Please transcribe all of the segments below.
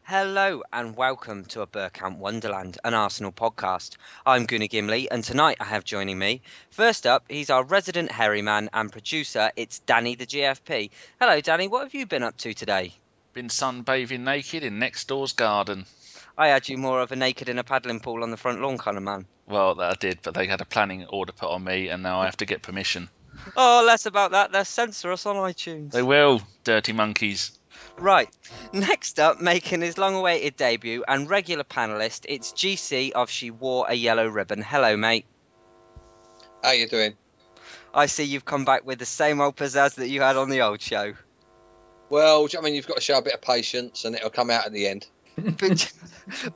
Hello and welcome to a Bergkamp Wonderland, an Arsenal podcast. I'm Gimli, and tonight I have joining me. First up, he's our resident Herryman and producer. It's Danny the GFP. Hello, Danny. What have you been up to today? Been sunbathing naked in next door's garden. I had you more of a naked in a paddling pool on the front lawn kind of man. Well, that I did, but they had a planning order put on me, and now I have to get permission. Oh, less about that. They'll censor us on iTunes. They will, dirty monkeys. Right, next up, making his long-awaited debut and regular panellist, it's GC of She Wore a Yellow Ribbon. Hello, mate. How you doing? I see you've come back with the same old pizzazz that you had on the old show. Well, I mean, you've got to show a bit of patience and it'll come out at the end. But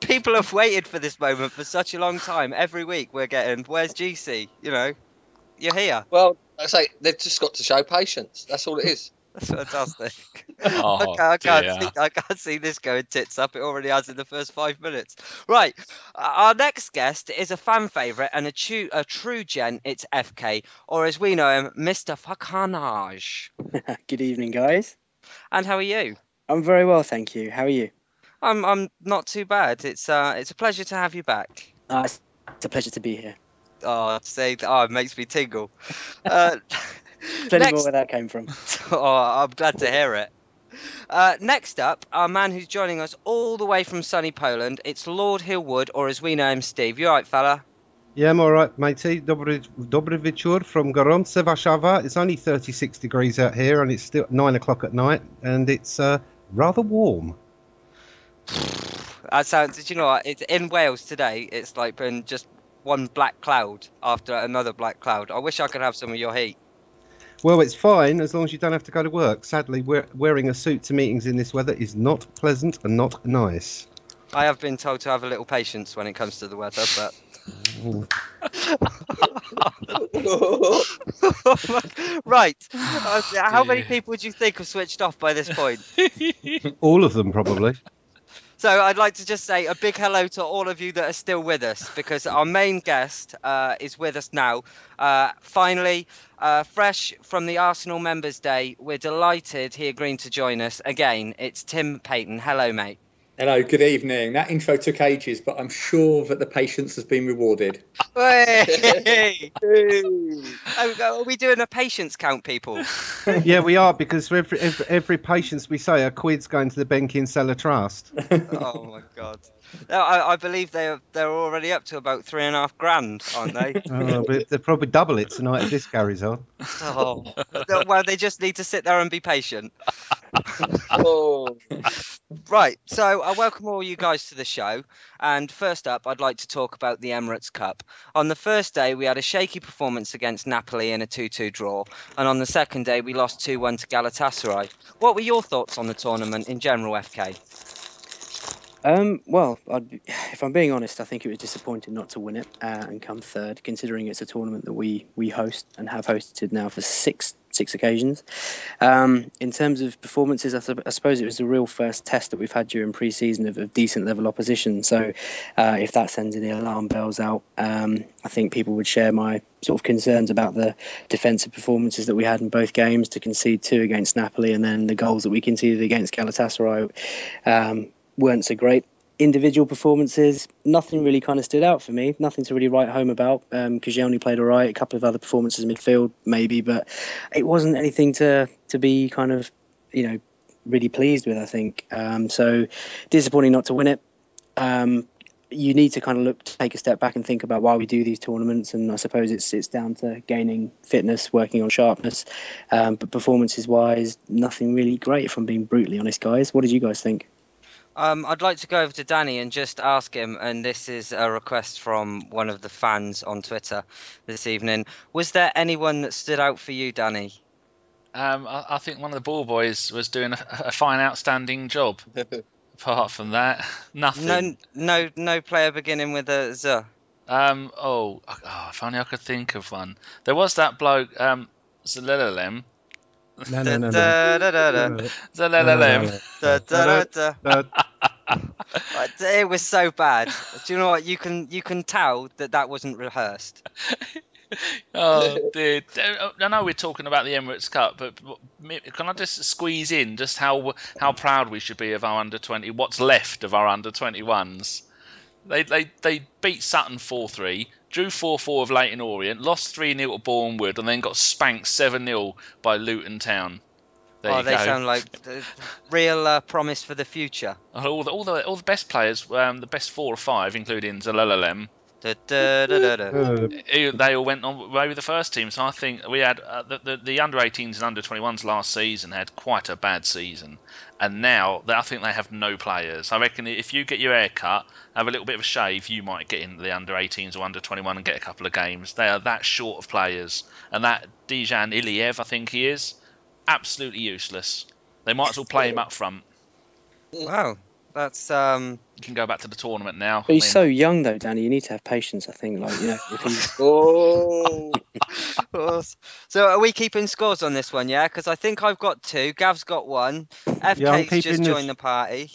people have waited for this moment for such a long time. Every week we're getting, where's GC? You know, you're here. Well, I say, they've just got to show patience. That's all it is. That's fantastic. Oh, I can't see this going tits up. It already has in the first 5 minutes. Right, our next guest is a fan favourite and a true gent. It's FK, or as we know him, Mr. Fuckhanage. Good evening, guys. And how are you? I'm very well, thank you. How are you? I'm not too bad. It's a pleasure to have you back. It's a pleasure to be here. It makes me tingle. Plenty more where that came from. I'm glad to hear it. Next up, our man who's joining us all the way from sunny Poland, it's Lord Hillwood, or as we know him, Steve. You alright, fella? Yeah, I'm alright, matey. Dobry wieczór from gorące Warszawa. It's only 36 degrees out here, and it's still 9 o'clock at night, and it's rather warm. That sounds, did you know what? It's in Wales today. It's like been just one black cloud after another black cloud. I wish I could have some of your heat. Well, it's fine as long as you don't have to go to work. Sadly, wearing a suit to meetings in this weather is not pleasant and not nice. I have been told to have a little patience when it comes to the weather, but... Right. How many people would you think have switched off by this point? All of them, probably. So I'd like to just say a big hello to all of you that are still with us, because our main guest is with us now. Finally, fresh from the Arsenal Members' Day, we're delighted he agreed to join us again. It's Tim Payton. Hello, mate. Hello, good evening. That intro took ages, but I'm sure that the patience has been rewarded. Hey! Are we doing a patience count, people? Yeah, we are, because for every patience we say, a quid's going to the Benkin Cellar Trust. Oh, my God. I believe they're already up to about $3,500, aren't they? But they'll probably double it tonight if this carries on. Oh, well, they just need to sit there and be patient. Oh. Right, so I welcome all you guys to the show, and first up I'd like to talk about the Emirates Cup. On the first day we had a shaky performance against Napoli in a 2-2 draw, and on the second day we lost 2-1 to Galatasaray. What were your thoughts on the tournament in general, FK? Well, if I'm being honest, I think it was disappointing not to win it and come third, considering it's a tournament that we host and have hosted now for six occasions. In terms of performances, I suppose it was the real first test that we've had during pre-season of decent level opposition. So if that sends any alarm bells out, I think people would share my sort of concerns about the defensive performances that we had in both games, to concede 2 against Napoli and then the goals that we conceded against Galatasaray weren't so great. Individual performances, nothing really kind of stood out for me. Nothing to really write home about. Koscielny played all right. A couple of other performances in midfield, maybe, but it wasn't anything to be kind of, really pleased with, I think. So disappointing not to win it. You need to kind of take a step back and think about why we do these tournaments, and I suppose it's down to gaining fitness, working on sharpness. But performances-wise, nothing really great, if I'm being brutally honest, guys. What did you guys think? I'd like to go over to Danny and just ask him, and this is a request from one of the fans on Twitter this evening. Was there anyone that stood out for you, Danny? I think one of the ball boys was doing a fine, outstanding job. Apart from that, nothing. No player beginning with a Z. If only I could think of one. There was that bloke, Zalelem. It was so bad. Do you know what? You can tell that wasn't rehearsed. Oh dear! I know we're talking about the Emirates Cup, but can I just squeeze in just how proud we should be of our under-20? What's left of our under-21s? They beat Sutton 4-3, drew 4-4 of Leyton Orient, lost 3-0 to Bournemouth, and then got spanked 7-0 by Luton Town. There you they go. sound like the real promise for the future. All the best players, the best 4 or 5, including Zalalalem, they all went on away with the first team. So I think we had the under-18s and under-21s last season had quite a bad season, and now I think they have no players. I reckon if you get your hair cut, have a little bit of a shave, you might get into the under-18s or under-21 and get a couple of games. They are that short of players, and that Dejan Iliev, I think he is, absolutely useless. They might as well play him up front. Wow, that's You can go back to the tournament now. But he's so young, though, Danny. You need to have patience, I think. Like, if he's... So are we keeping scores on this one, yeah? Because I think I've got 2. Gav's got 1. FK's just joined the party.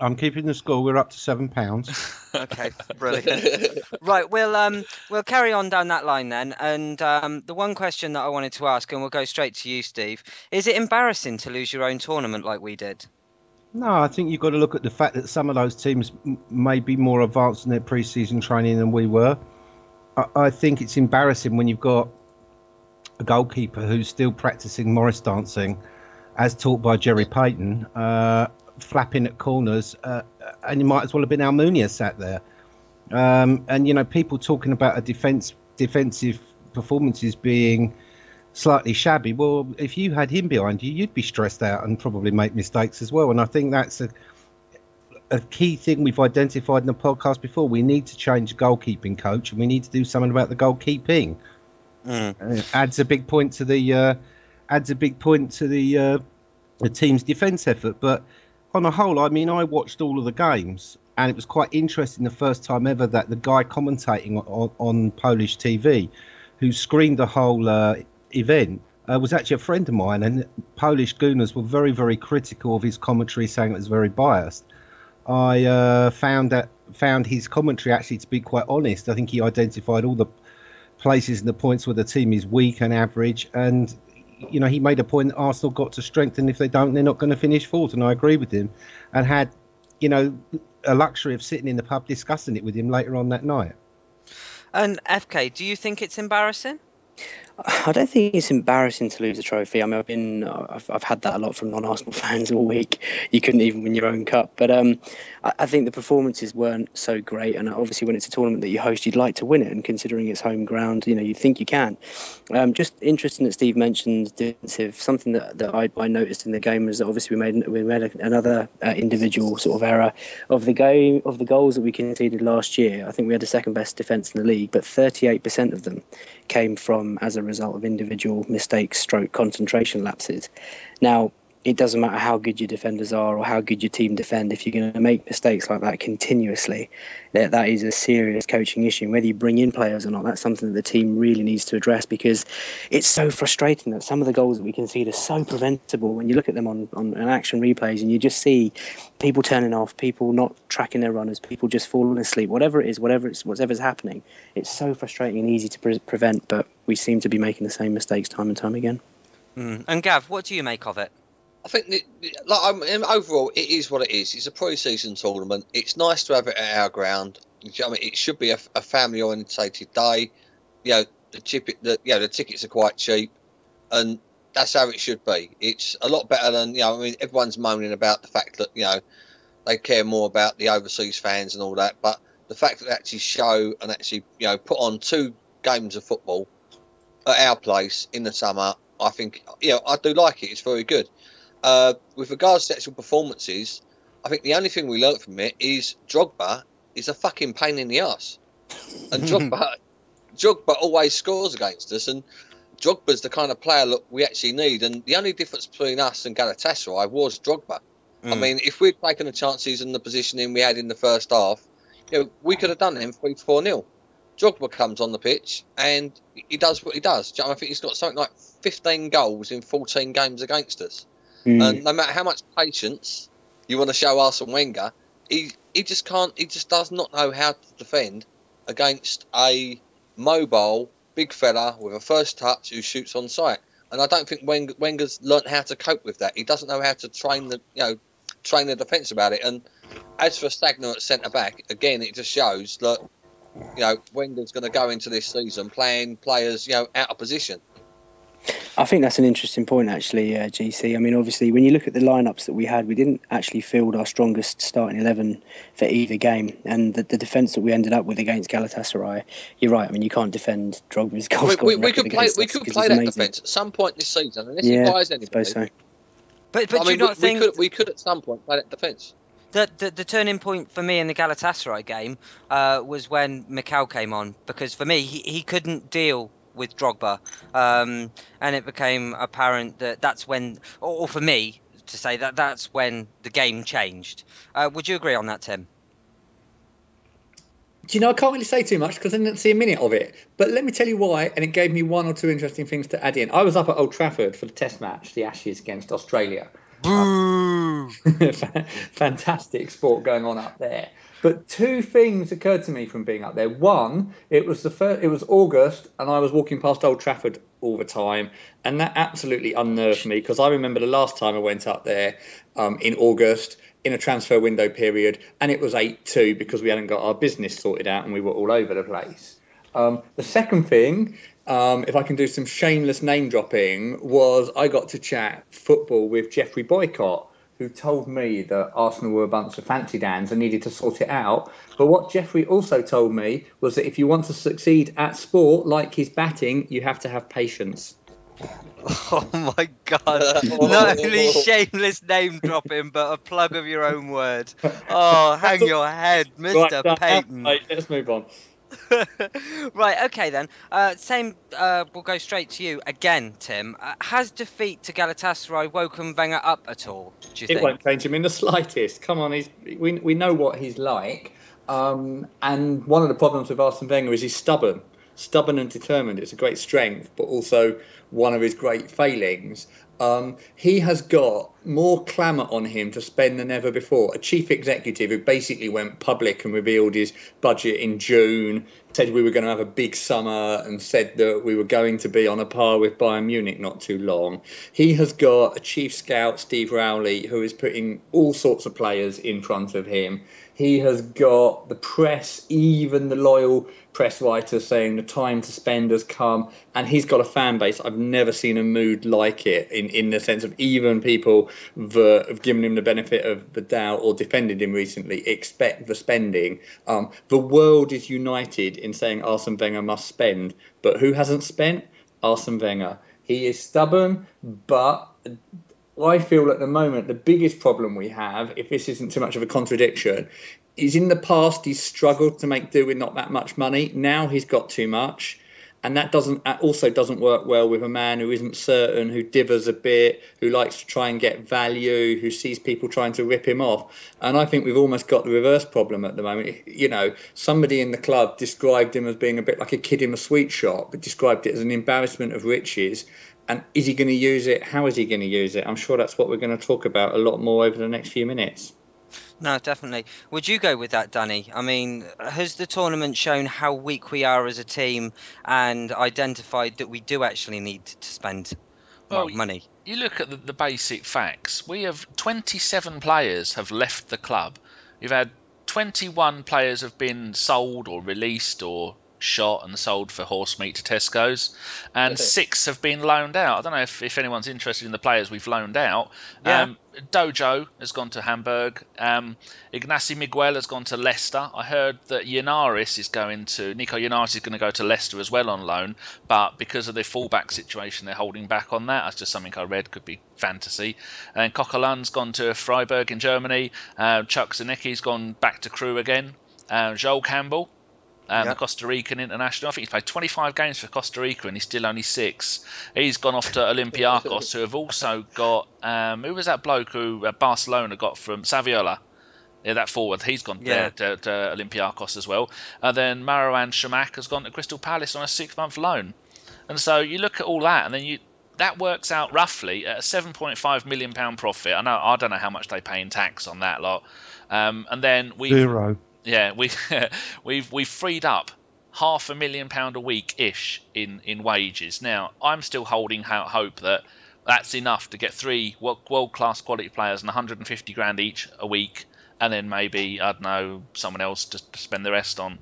I'm keeping the score. We're up to £7. Okay, brilliant. Right, we'll carry on down that line then. And the one question that I wanted to ask, and we'll go straight to you, Steve, is it embarrassing to lose your own tournament like we did? No, I think you've got to look at the fact that some of those teams may be more advanced in their pre-season training than we were. I think it's embarrassing when you've got a goalkeeper who's still practicing Morris dancing, as taught by Jerry Payton, flapping at corners, and you might as well have been Almunia sat there. And, people talking about defensive performances being slightly shabby. Well, if you had him behind you, you'd be stressed out and probably make mistakes as well. And I think that's a key thing we've identified in the podcast before. We need to change the goalkeeping coach, and we need to do something about the goalkeeping. Adds a big point to the team's defence effort. But on a whole, I mean, I watched all of the games, and it was quite interesting the first time ever that the guy commentating on Polish TV, who screened the whole event, was actually a friend of mine, and Polish Gooners were very, very critical of his commentary, saying it was very biased. I found his commentary actually to be quite honest. I think he identified all the places and the points where the team is weak and average, and he made a point that Arsenal got to strengthen. If they don't, they're not going to finish fourth, and I agree with him, and had a luxury of sitting in the pub discussing it with him later on that night. And FK, do you think it's embarrassing? I don't think it's embarrassing to lose a trophy. I mean, I've had that a lot from non-Arsenal fans all week. You couldn't even win your own cup. But I think the performances weren't so great. And obviously, when it's a tournament that you host, you'd like to win it. And considering it's home ground, you think you can. Just interesting that Steve mentioned defensive. Something that I noticed in the game was that obviously we made another individual sort of error of the goals that we conceded last year. I think we had the second best defence in the league, but 38% of them came from as a result of individual mistakes / concentration lapses. Now, it doesn't matter how good your defenders are or how good your team defend. If you're going to make mistakes like that continuously, that is a serious coaching issue. And whether you bring in players or not, that's something that the team really needs to address, because it's so frustrating that some of the goals that we concede are so preventable. When you look at them on an action replays, and you just see people turning off, people not tracking their runners, people just falling asleep, whatever's happening. It's so frustrating and easy to prevent, but we seem to be making the same mistakes time and time again. And Gav, what do you make of it? I think overall it is what it is. It's a pre-season tournament. It's nice to have it at our ground. I mean, it should be a family-orientated day. The tickets are quite cheap, and that's how it should be. It's a lot better than everyone's moaning about the fact that they care more about the overseas fans and all that, but the fact that they actually show and actually put on 2 games of football at our place in the summer, I think I do like it. It's very good. With regards to actual performances, I think the only thing we learnt from it is Drogba is a fucking pain in the ass. And Drogba always scores against us, and Drogba's the kind of player that we actually need. And the only difference between us and Galatasaray was Drogba. I mean, if we'd taken the chances and the positioning we had in the first half, we could have done them 3-4-0. Drogba comes on the pitch and he does what he does. I think he's got something like 15 goals in 14 games against us. And no matter how much patience you want to show Arsene Wenger, he just can't. He just does not know how to defend against a mobile, big fella with a first touch who shoots on sight. And I don't think Wenger's learnt how to cope with that. He doesn't know how to train the defence about it. And as for Stagner at centre back, again, it just shows that Wenger's going to go into this season playing players out of position. I think that's an interesting point, actually, GC. I mean, obviously, when you look at the lineups that we had, we didn't actually field our strongest starting 11 for either game. And the defence that we ended up with against Galatasaray, you're right. I mean, you can't defend Drogba's goal scoring record against us. We could play that defence at some point this season, unless he buys anybody. I suppose so. But do you not think we could at some point play that defence? The turning point for me in the Galatasaray game was when Mikel came on, because for me he couldn't deal with Drogba, and it became apparent that's when, or for me to say that's when the game changed. Would you agree on that, Tim? Do you know, I can't really say too much because I didn't see a minute of it. But let me tell you why, and it gave me one or two interesting things to add in. I was up at Old Trafford for the Test match, the Ashes against Australia. Boo! Fantastic sport going on up there. But two things occurred to me from being up there. One, it was August, and I was walking past Old Trafford all the time, and that absolutely unnerved me because I remember the last time I went up there in August in a transfer window period, and it was 8-2 because we hadn't got our business sorted out and we were all over the place. The second thing, if I can do some shameless name dropping, was I got to chat football with Jeffrey Boycott, who told me that Arsenal were a bunch of fancy dans and needed to sort it out. But what Jeffrey also told me was that if you want to succeed at sport, like his batting, you have to have patience. Oh my God! Not only shameless name dropping, but a plug of your own word. Oh, hang your head, Mr. Right, Payton. right, let's move on. Right, okay then. We'll go straight to you again, Tim. Has defeat to Galatasaray woken Wenger up at all, do you think? It won't change him in the slightest. Come on, we know what he's like. And one of the problems with Arsene Wenger is he's stubborn and determined. It's a great strength, but also one of his great failings. He has got more clamour on him to spend than ever before. A chief executive who basically went public and revealed his budget in June, said we were going to have a big summer and said that we were going to be on a par with Bayern Munich not too long. He has got a chief scout, Steve Rowley, who is putting all sorts of players in front of him. He has got the press, even the loyal press writers, saying the time to spend has come. And he's got a fan base. I've never seen a mood like it, in the sense of even people that have given him the benefit of the doubt or defended him recently expect the spending. The world is united in saying Arsene Wenger must spend. But who hasn't spent? Arsene Wenger. He is stubborn, but I feel at the moment the biggest problem we have, if this isn't too much of a contradiction, is in the past he's struggled to make do with not that much money. Now he's got too much. And that also doesn't work well with a man who isn't certain, who divers a bit, who likes to try and get value, who sees people trying to rip him off. And I think we've almost got the reverse problem at the moment. You know, somebody in the club described him as being a bit like a kid in a sweet shop, but described it as an embarrassment of riches. And is he going to use it? How is he going to use it? I'm sure that's what we're going to talk about a lot more over the next few minutes. No, definitely. Would you go with that, Danny? I mean, has the tournament shown how weak we are as a team and identified that we do actually need to spend money? You look at the basic facts. We have 27 players have left the club. We've had 21 players have been sold or released or shot and sold for horse meat to Tesco's, and 6 have been loaned out. I don't know if anyone's interested in the players we've loaned out. Yeah. Dojo has gone to Hamburg. Ignacy Miguel has gone to Leicester. I heard that Nico Llaneris is going to go to Leicester as well on loan, but because of the fullback situation, they're holding back on that. That's just something I read, could be fantasy. And Coquelin's gone to Freiburg in Germany. Chuck Zanecki's gone back to Crewe again. Joel Campbell, the Costa Rican international. I think he's played 25 games for Costa Rica and he's still only 6. He's gone off to Olympiacos, who have also got... who was that bloke who Barcelona got from Saviola? Yeah, that forward. He's gone there to Olympiacos as well. And then Marouane Chamakh has gone to Crystal Palace on a 6-month loan. And so you look at all that and then that works out roughly at a £7.5 million profit. I don't know how much they pay in tax on that lot. And then we... 0. Yeah, we've freed up £500,000 a week-ish in wages. Now, I'm still holding out hope that that's enough to get 3 world-class quality players and 150 grand each a week, and then maybe, I don't know, someone else to spend the rest on.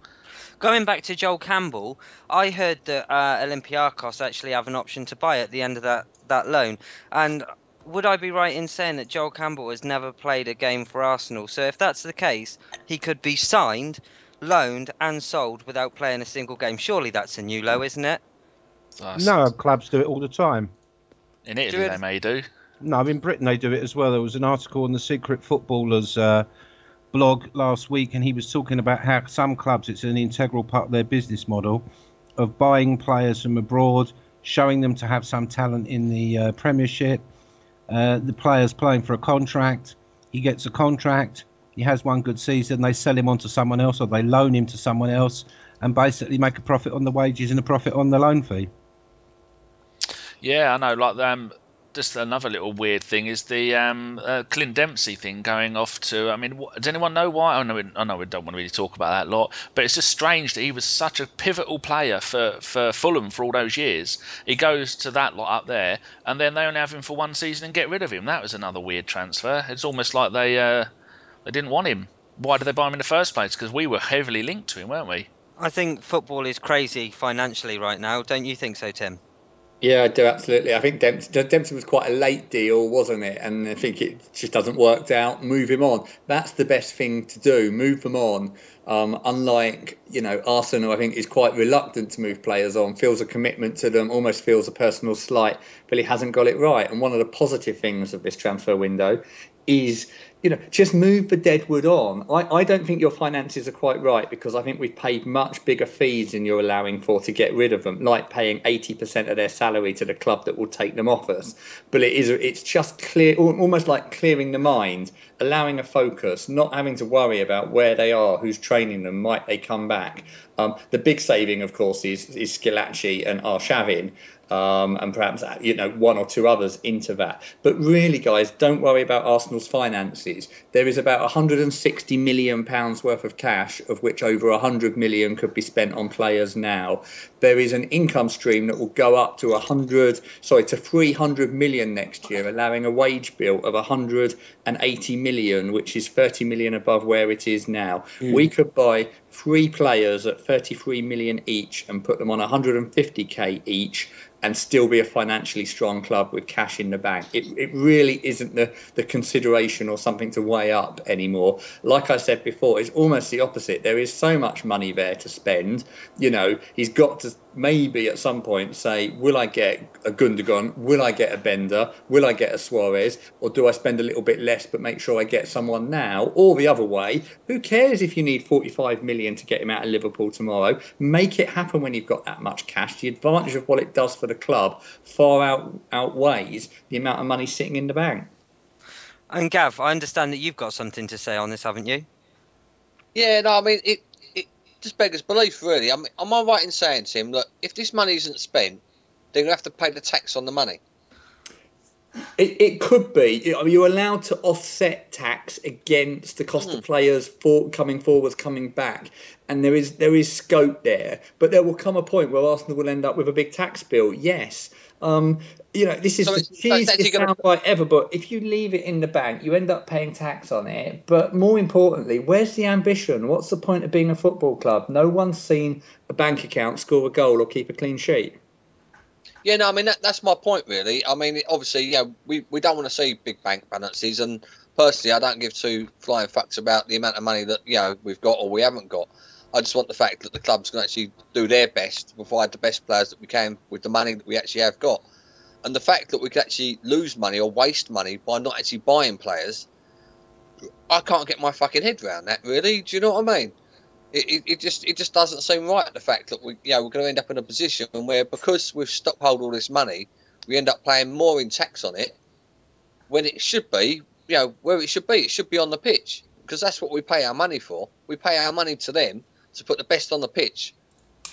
Going back to Joel Campbell, I heard that Olympiacos actually have an option to buy at the end of that loan. And would I be right in saying that Joel Campbell has never played a game for Arsenal? So if that's the case, he could be signed, loaned and sold without playing a single game. Surely that's a new low, isn't it? No, clubs do it all the time. In Italy, they may do. No, in Britain they do it as well. There was an article on the Secret Footballers blog last week, and he was talking about how some clubs, it's an integral part of their business model of buying players from abroad, showing them to have some talent in the Premiership. The player's playing for a contract. He gets a contract. He has one good season. They sell him on to someone else, or they loan him to someone else, and basically make a profit on the wages and a profit on the loan fee. Yeah, I know. Like just another little weird thing is the Clint Dempsey thing going off to. I mean, does anyone know why? I know we don't want to really talk about that lot, but it's just strange that he was such a pivotal player for Fulham for all those years. He goes to that lot up there, and then they only have him for one season and get rid of him. That was another weird transfer. It's almost like they didn't want him. Why did they buy him in the first place? Because we were heavily linked to him, weren't we? I think football is crazy financially right now. Don't you think so, Tim? Yeah, I do, absolutely. I think Dempsey was quite a late deal, wasn't it? And I think it just doesn't work out. Move him on. That's the best thing to do. Move them on. Unlike, Arsenal, I think, is quite reluctant to move players on, feels a commitment to them, almost feels a personal slight, but he hasn't got it right. And one of the positive things of this transfer window is, just move the deadwood on. I don't think your finances are quite right, because I think we've paid much bigger fees than you're allowing for to get rid of them, like paying 80% of their salary to the club that will take them off us. But it's just clear, almost like clearing the mind, allowing a focus, not having to worry about where they are, who's training them, might they come back. The big saving, of course, is Schillaci and Arshavin. And perhaps one or two others into that. But really, guys, don't worry about Arsenal's finances. There is about £160 million worth of cash, of which over 100 million could be spent on players now. There is an income stream that will go up to 300 million next year, allowing a wage bill of 180 million, which is 30 million above where it is now. We could buy 3 players at 33 million each and put them on 150k each, and still be a financially strong club with cash in the bank. It really isn't the consideration or something to weigh up anymore. Like I said before, it's almost the opposite. There is so much money there to spend. He's got to maybe at some point say, will I get a Gundogan? Will I get a Bender? Will I get a Suarez? Or do I spend a little bit less but make sure I get someone now? Or the other way, who cares if you need 45 million to get him out of Liverpool tomorrow? Make it happen when you've got that much cash. The advantage of what it does for the club far outweighs the amount of money sitting in the bank. And Gav, I understand that you've got something to say on this, haven't you? Yeah, no, I mean, it just beggars belief, really. I mean, am I right in saying, Tim, that if this money isn't spent, they're going to have to pay the tax on the money? It could be. You're allowed to offset tax against the cost of players coming back, and there is scope there. But there will come a point where Arsenal will end up with a big tax bill. Yes. This is the cheesiest soundbite ever, but if you leave it in the bank, you end up paying tax on it. But more importantly, where's the ambition? What's the point of being a football club? No one's seen a bank account score a goal or keep a clean sheet. Yeah, no, I mean, that's my point, really. I mean, obviously, we don't want to see big bank balances, and personally, I don't give two flying fucks about the amount of money that, we've got or we haven't got. I just want the fact that the clubs can actually do their best to provide the best players that we can with the money that we actually have got. And the fact that we could actually lose money or waste money by not actually buying players, I can't get my fucking head around that, really. Do you know what I mean? It just doesn't seem right, the fact that we're going to end up in a position where, because we've stockpiled all this money, we end up paying more in tax on it when it should be, where it should be. It should be on the pitch, because that's what we pay our money for. We pay our money to them to put the best on the pitch,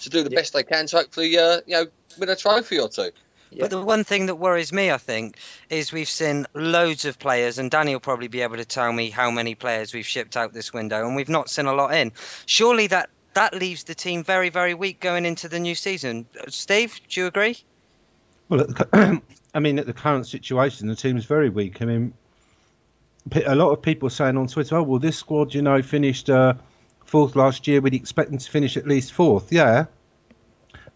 to do the best they can to hopefully, win a trophy or two. Yeah. But the one thing that worries me, I think, is we've seen loads of players, and Danny will probably be able to tell me how many players we've shipped out this window, and we've not seen a lot in. Surely that that leaves the team very, very weak going into the new season. Steve, do you agree? Well, I mean, at the current situation, the team's very weak. I mean, a lot of people saying on Twitter, "Oh, well, this squad, finished fourth last year. We'd expect them to finish at least fourth." Yeah,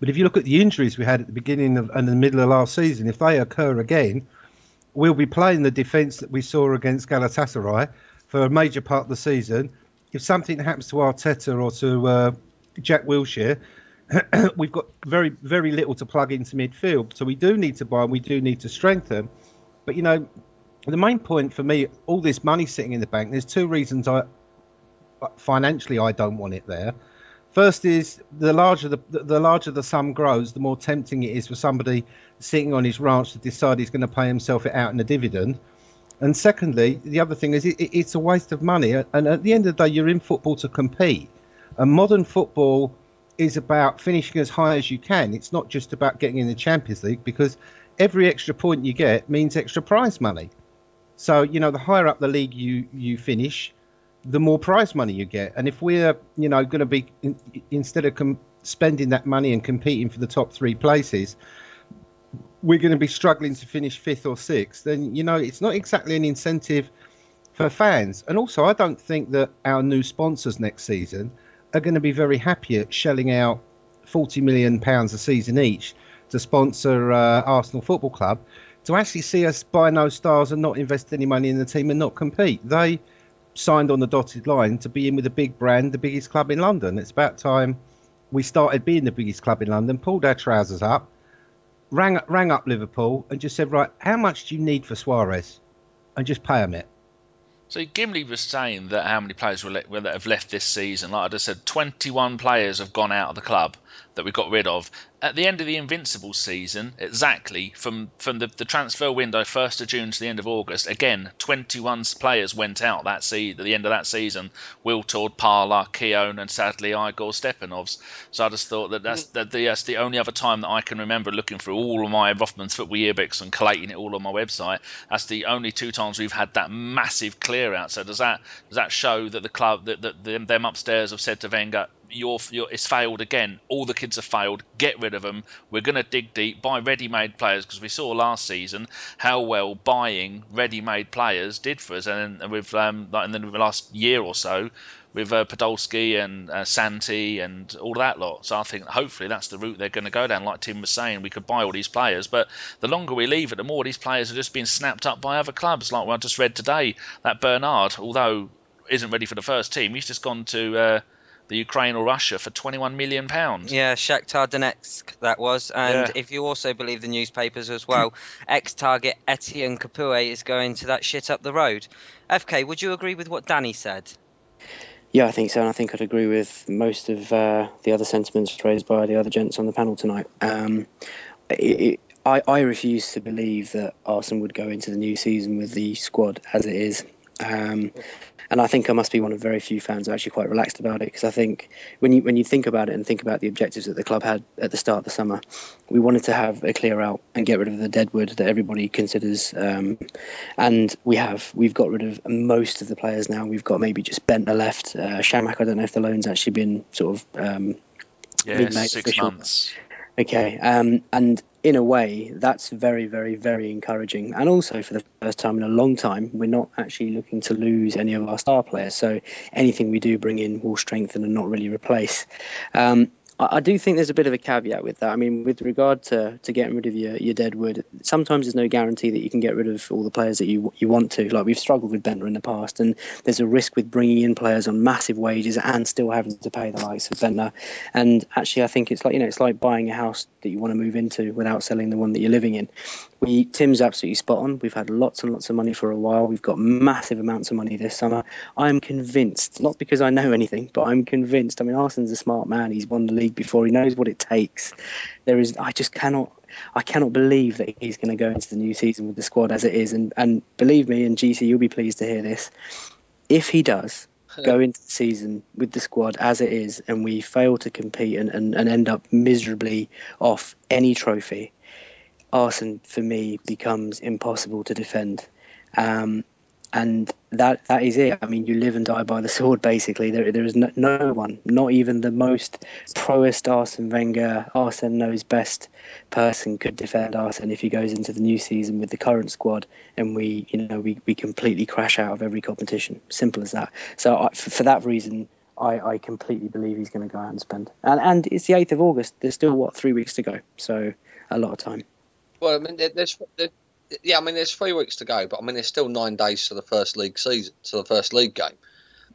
but if you look at the injuries we had at the beginning and the middle of last season, if they occur again, we'll be playing the defence that we saw against Galatasaray for a major part of the season. If something happens to Arteta or to Jack Wilshere, we've got very, very little to plug into midfield. So we do need to buy and we do need to strengthen. But, the main point for me, all this money sitting in the bank, there's two reasons financially I don't want it there. First is the larger the sum grows, the more tempting it is for somebody sitting on his ranch to decide he's going to pay himself it out in a dividend. And secondly, the other thing is it's a waste of money. And at the end of the day, you're in football to compete. And modern football is about finishing as high as you can. It's not just about getting in the Champions League, because every extra point you get means extra prize money. So, the higher up the league you finish, the more prize money you get. And if we're, going to be, instead of spending that money and competing for the top three places, we're going to be struggling to finish fifth or sixth, then, it's not exactly an incentive for fans. And also, I don't think that our new sponsors next season are going to be very happy at shelling out £40 million a season each to sponsor Arsenal Football Club, to actually see us buy no stars and not invest any money in the team and not compete. They signed on the dotted line to be in with a big brand, the biggest club in London. It's about time we started being the biggest club in London, pulled our trousers up, rang up Liverpool and just said, right, how much do you need for Suarez? And just pay him it. So Gimli was saying that how many players that have left this season. Like I just said, 21 players have gone out of the club that we got rid of. At the end of the Invincible season, exactly, from the transfer window 1st of June to the end of August, again, 21 players went out at the end of that season. Wiltord, Parla, Keown, and sadly Igor Stepanovs. So I just thought that's the only other time that I can remember looking through all of my Rothman's Football Yearbooks and collating it all on my website. That's the only two times we've had that massive clear out. So does that show that the club, that them upstairs have said to Wenger, it's failed again. All the kids have failed. Get rid of them. We're going to dig deep, buy ready-made players, because we saw last season how well buying ready-made players did for us. And with in the last year or so, with Podolski and Santi and all that lot. So I think hopefully that's the route they're going to go down. Like Tim was saying, we could buy all these players, but the longer we leave it, the more these players are just being snapped up by other clubs. Like what I just read today, that Bernard, although isn't ready for the first team, he's just gone to the Ukraine or Russia for £21 million. Yeah, Shakhtar Donetsk that was. And if you also believe the newspapers as well, ex-target Etienne Capoue is going to that shit up the road. FK, would you agree with what Danny said? Yeah, I think so, and I think I'd agree with most of the other sentiments raised by the other gents on the panel tonight. I refuse to believe that Arsenal would go into the new season with the squad as it is. And I think I must be one of very few fans who are actually quite relaxed about it, because I think when you think about it and think about the objectives that the club had at the start of the summer, we wanted to have a clear out and get rid of the deadwood that everybody considers, and we've got rid of most of the players now. We've got maybe just Bentner left. Shamak, I don't know if the loan's actually been sort of 6 months. Okay, and in a way, that's very, very, very encouraging. And also, for the first time in a long time, we're not actually looking to lose any of our star players. So anything we do bring in will strengthen and not really replace. I do think there's a bit of a caveat with that. I mean, with regard to getting rid of your deadwood, sometimes there's no guarantee that you can get rid of all the players that you want to. Like, we've struggled with Bentner in the past, and there's a risk with bringing in players on massive wages and still having to pay the likes of Bentner. And actually, I think it's like buying a house that you want to move into without selling the one that you're living in. Tim's absolutely spot on. We've had lots and lots of money for a while. We've got massive amounts of money this summer. I'm convinced, not because I know anything, but I'm convinced. I mean, Arsenal's a smart man. He's won the league before. He knows what it takes. I cannot believe that he's going to go into the new season with the squad as it is. And believe me, and GC, you'll be pleased to hear this. If he does go into the season with the squad as it is, and we fail to compete and end up miserably off any trophy, Arsenal, for me, becomes impossible to defend. And that is it. I mean, you live and die by the sword, basically. There is no one, not even the most proest Arsene Wenger, Arsene knows best person could defend Arsene if he goes into the new season with the current squad and we completely crash out of every competition. Simple as that. So for that reason, I completely believe he's going to go out and spend. And it's the 8th of August. There's still, 3 weeks to go. So a lot of time. Well, I mean, there's 3 weeks to go, but I mean, there's still 9 days to the first league season, to the first league game.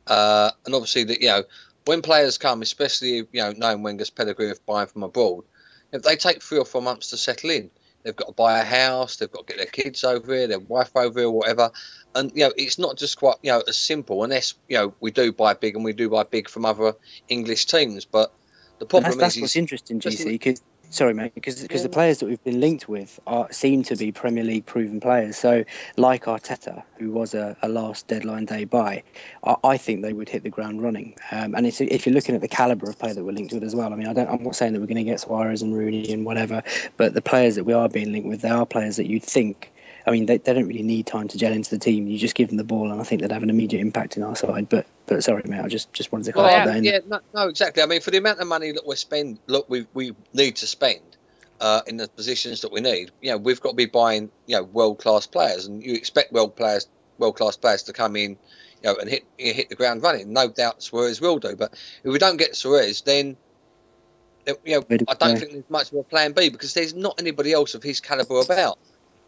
And obviously, that when players come, especially knowing Wenger's pedigree of buying from abroad, if they take 3 or 4 months to settle in, they've got to buy a house, they've got to get their kids over here, their wife over here, whatever. And it's not just quite as simple. Unless we do buy big, and we do buy big from other English teams, but the problem that's what's interesting, GC, because. Sorry, mate, because the players that we've been linked with seem to be Premier League proven players. So, like Arteta, who was a last deadline day buy, I think they would hit the ground running. And if you're looking at the calibre of player that we're linked with as well, I mean, I'm not saying that we're going to get Suarez and Rooney and whatever, but the players that we are being linked with, they are players that you'd think. I mean, they don't really need time to gel into the team. You just give them the ball, and I think they'd have an immediate impact in our side. But sorry, mate, I just wanted to clarify that. Yeah, no, exactly. I mean, for the amount of money that we need to spend in the positions that we need. We've got to be buying world class players, and you expect world class players to come in, and hit the ground running. No doubt Suarez will do, but if we don't get Suarez, then I don't think there's much of a plan B, because there's not anybody else of his calibre about.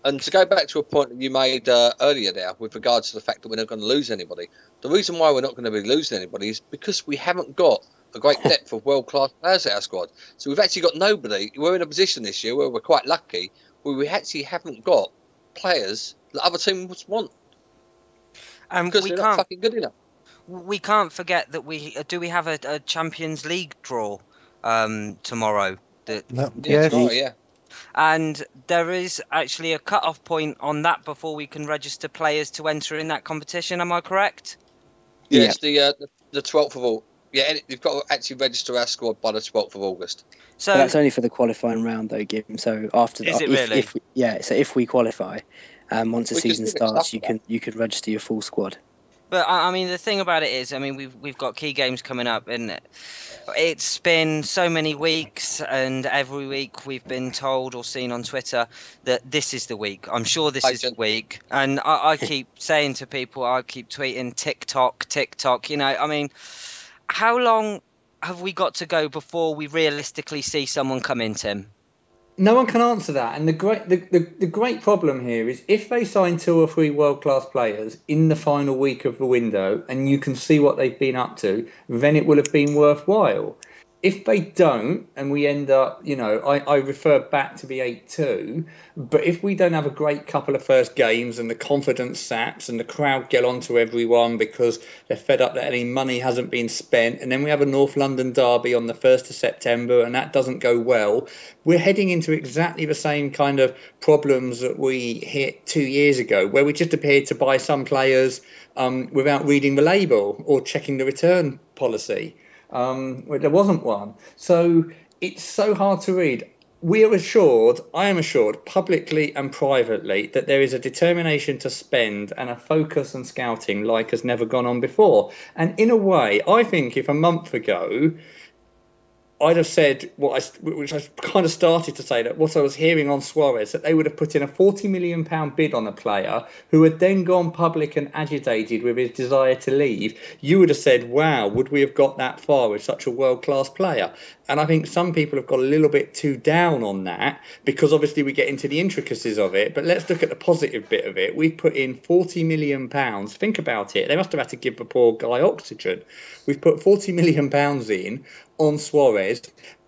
And to go back to a point that you made earlier there with regards to the fact that we're not going to lose anybody, the reason why we're not going to be losing anybody is because we haven't got a great depth of world-class players at our squad. So we've actually got nobody. We're in a position this year where we're quite lucky, where we actually haven't got players that other teams want. Because they're not fucking good enough. We can't forget that we have a Champions League draw tomorrow. Yeah. And there is actually a cut-off point on that before we can register players to enter in that competition. Am I correct? Yeah, it's the 12th of August. Yeah, you've got to actually register our squad by the 12th of August. So that's only for the qualifying round, though, Gim. So after that, really? if we qualify, once the season starts, you can register your full squad. But I mean, the thing about it is, I mean, we've got key games coming up, and it's been so many weeks, and every week we've been told or seen on Twitter that this is the week. I'm sure this is the week, and I keep saying to people, I keep tweeting TikTok. I mean, how long have we got to go before we realistically see someone come in, Tim? No one can answer that, and the great problem here is if they sign 2 or 3 world-class players in the final week of the window and you can see what they've been up to, then it will have been worthwhile. If they don't, and we end up, I refer back to the 8-2, but if we don't have a great couple of first games and the confidence saps and the crowd get onto everyone because they're fed up that any money hasn't been spent, and then we have a North London derby on the 1st of September and that doesn't go well, we're heading into exactly the same kind of problems that we hit 2 years ago, where we just appeared to buy some players without reading the label or checking the return policy. Where there wasn't one. So it's so hard to read. I am assured, publicly and privately, that there is a determination to spend and a focus on scouting like has never gone on before. And in a way, I think if a month ago I'd have said which I kind of started to say, that what I was hearing on Suarez, that they would have put in a £40 million bid on a player who had then gone public and agitated with his desire to leave. You would have said, wow, would we have got that far with such a world-class player? And I think some people have got a little bit too down on that, because obviously we get into the intricacies of it. But let's look at the positive bit of it. We've put in £40 million. Think about it. They must have had to give the poor guy oxygen. We've put £40 million in on Suarez,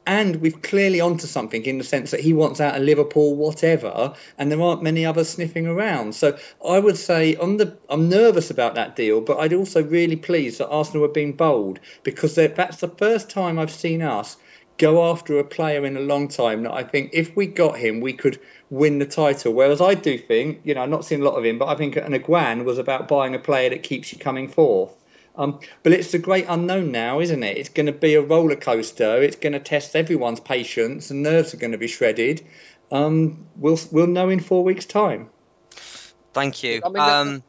and we're clearly onto something in the sense that he wants out of Liverpool, whatever, and there aren't many others sniffing around. So I would say I'm nervous about that deal, but I'd also really pleased that Arsenal have been bold, because that's the first time I've seen us go after a player in a long time that I think if we got him, we could win the title. Whereas I do think, I've not seen a lot of him, but I think an Iguan was about buying a player that keeps you coming fourth. But it's the great unknown now, isn't it? It's going to be a roller coaster. It's going to test everyone's patience, and nerves are going to be shredded. We'll know in 4 weeks' time. Thank you. I mean,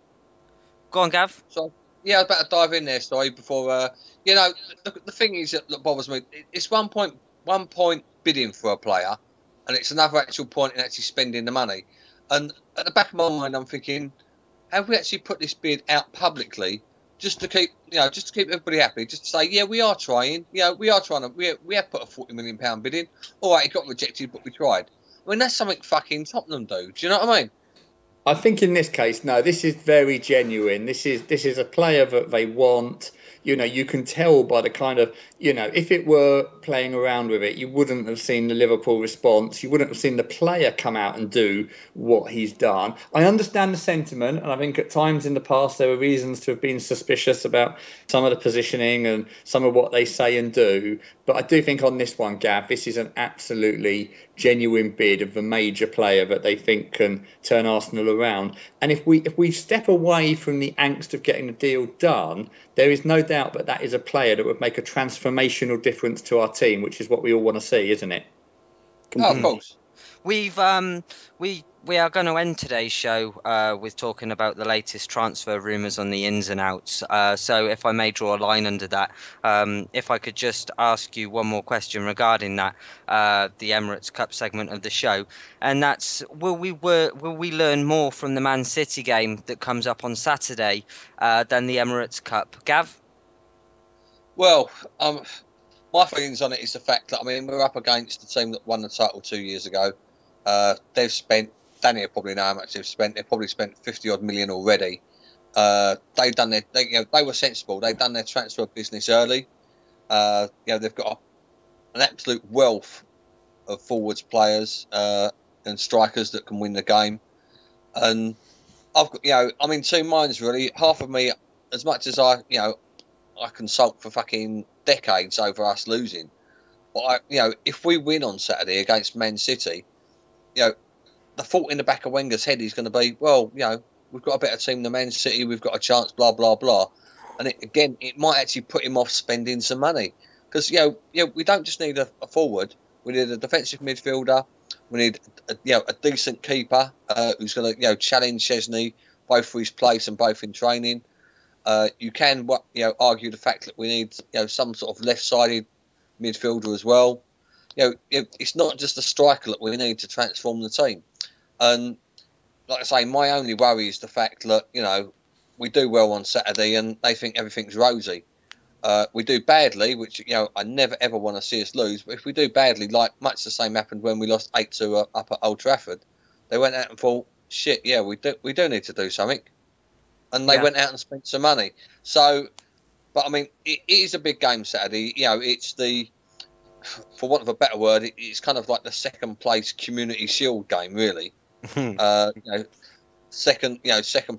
Go on, Gav. So, yeah, I was about to dive in there, sorry, before, the thing is that bothers me, it's 1 point bidding for a player, and it's another actual point in actually spending the money. And at the back of my mind, I'm thinking, have we actually put this bid out publicly just to keep everybody happy, just to say, yeah, we are trying, we have put a £40 million bid in. All right, it got rejected, but we tried. I mean, that's something fucking Tottenham do. Do you know what I mean? I think in this case, no, this is very genuine. This is a player that they want. You can tell by the kind of, if it were playing around with it, you wouldn't have seen the Liverpool response. You wouldn't have seen the player come out and do what he's done. I understand the sentiment, and I think at times in the past there were reasons to have been suspicious about some of the positioning and some of what they say and do. But I do think on this one, Gav, this is an absolutely genuine bid of a major player that they think can turn Arsenal around. And if we step away from the angst of getting the deal done, there is no doubt that is a player that would make a transformational difference to our team, which is what we all want to see, isn't it? Oh, of course. We are going to end today's show with talking about the latest transfer rumours on the ins and outs. So if I may draw a line under that, if I could just ask you one more question regarding that, the Emirates Cup segment of the show, and that's will we learn more from the Man City game that comes up on Saturday than the Emirates Cup? Gav? Well, my feelings on it is the fact that, we're up against the team that won the title 2 years ago. They've spent, Danny will probably know how much they've spent. They've probably spent 50 odd million already. They've done they were sensible. They've done their transfer business early. They've got an absolute wealth of forwards players and strikers that can win the game. And I've got, I'm in two minds really. Half of me, as much as I consult for fucking decades over us losing, but if we win on Saturday against Man City, the thought in the back of Wenger's head is going to be, well, we've got a better team than Man City, we've got a chance, blah blah blah, and it might actually put him off spending some money, because we don't just need a forward, we need a defensive midfielder, we need a decent keeper who's going to challenge Chesney both for his place and both in training. You can argue the fact that we need some sort of left-sided midfielder as well. It's not just a striker that we need to transform the team. And like I say, my only worry is the fact that we do well on Saturday and they think everything's rosy. We do badly, which I never ever want to see us lose. But if we do badly, like much the same happened when we lost 8-2 up at Old Trafford, they went out and thought, shit, yeah, we do need to do something. And they went out and spent some money. So, but it is a big game Saturday. It's for want of a better word, it's kind of like the second place Community Shield game, really. Second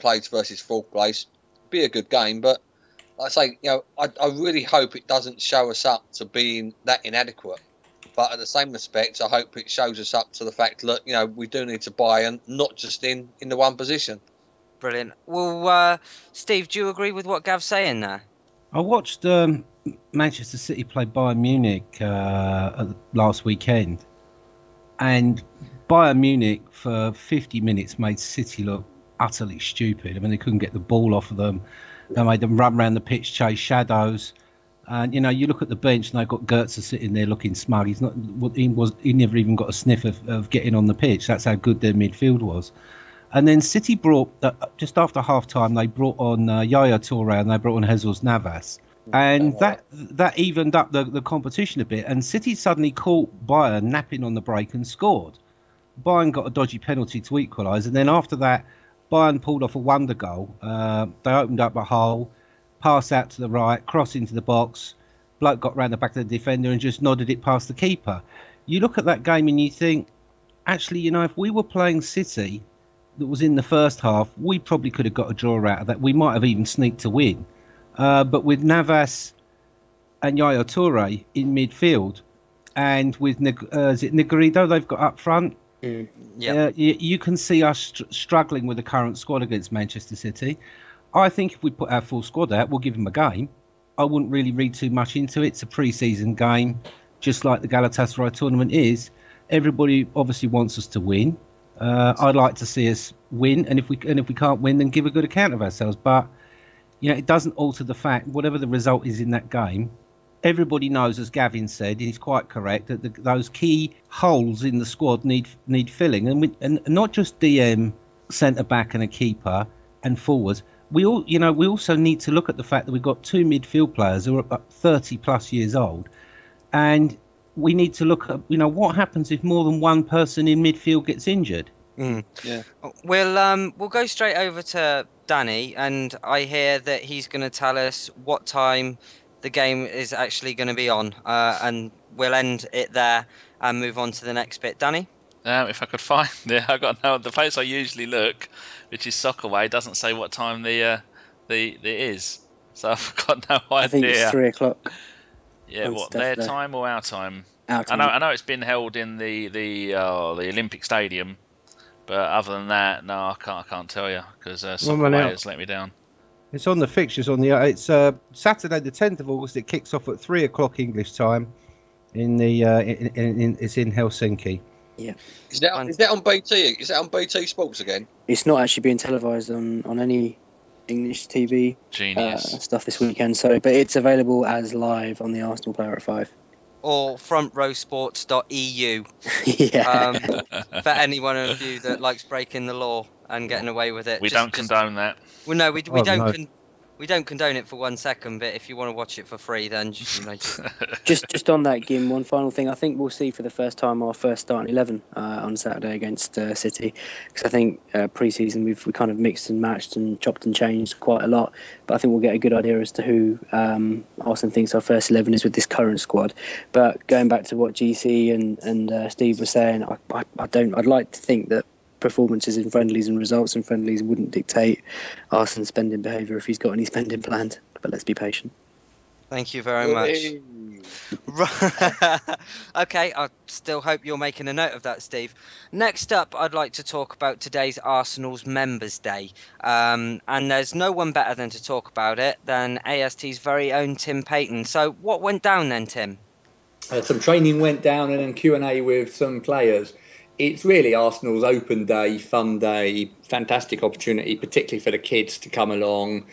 place versus fourth place, be a good game. But like I say, I really hope it doesn't show us up to being that inadequate. But at the same respect, I hope it shows us up to the fact that we do need to buy, and not just in the one position. Brilliant. Well, Steve, do you agree with what Gav's saying there? I watched Manchester City play Bayern Munich last weekend, and Bayern Munich for 50 minutes made City look utterly stupid. They couldn't get the ball off of them. They made them run around the pitch, chase shadows. And you look at the bench and they've got Goetze sitting there looking smug. He never even got a sniff of getting on the pitch. That's how good their midfield was. And then City brought, just after half-time, they brought on Yaya Touré and they brought on Jesus Navas. And that evened up the competition a bit. And City suddenly caught Bayern napping on the break and scored. Bayern got a dodgy penalty to equalise. And then after that, Bayern pulled off a wonder goal. They opened up a hole, pass out to the right, cross into the box. Bloke got round the back of the defender and just nodded it past the keeper. You look at that game and you think, actually, if we were playing City that was in the first half, we probably could have got a draw out of that. We might have even sneaked to win. But with Navas and Yaya Touré in midfield, and with Negredo they've got up front, you can see us struggling with the current squad against Manchester City. I think if we put our full squad out, we'll give them a game. I wouldn't really read too much into it. It's a pre-season game, just like the Galatasaray tournament is. Everybody obviously wants us to win. I'd like to see us win, and if we can't win, then give a good account of ourselves. But it doesn't alter the fact, whatever the result is in that game, everybody knows, as Gavin said, and he's quite correct, that those key holes in the squad need filling, and not just DM, centre back, and a keeper and forwards. We also need to look at the fact that we've got two midfield players who are about 30 plus years old, and we need to look at what happens if more than one person in midfield gets injured. Yeah. We'll go straight over to Danny, and I hear that he's going to tell us what time the game is actually going to be on, and we'll end it there and move on to the next bit. Danny? If I could find it, I got no. The place I usually look, which is Soccerway, doesn't say what time the is, so I've got no idea. I think it's 3 o'clock. Yeah, what, their time or our time? Our time. I know it's been held in the Olympic Stadium, but other than that, no, I can't tell you because Soccerway has let me down. It's on the fixtures it's Saturday the 10th of August. It kicks off at 3 o'clock English time. It's in Helsinki. Yeah. Is that on BT? Is that on BT Sports again? It's not actually being televised on any English TV stuff this weekend. But it's available as live on the Arsenal Player at 5. Or frontrowsports.eu. Yeah. For any one of you that likes breaking the law and getting away with it. We don't condone that. Well, no, we don't. No. We don't condone it for 1 second, but if you want to watch it for free, then just on that, Gim, one final thing. I think we'll see for the first time our first starting 11 on Saturday against City, because I think pre-season we kind of mixed and matched and chopped and changed quite a lot, but I think we'll get a good idea as to who Arsene thinks our first 11 is with this current squad. But going back to what GC and Steve were saying, I'd like to think that performances in friendlies and results in friendlies wouldn't dictate Arsene's spending behaviour if he's got any spending planned. But let's be patient. Thank you very much. Okay, I still hope you're making a note of that, Steve. Next up, I'd like to talk about today's Arsenal's Members' Day. And there's no one better than to talk about it than AST's very own Tim Payton. So what went down then, Tim? Some training went down and then Q&A with some players. It's really Arsenal's open day, fun day, fantastic opportunity, particularly for the kids to come along,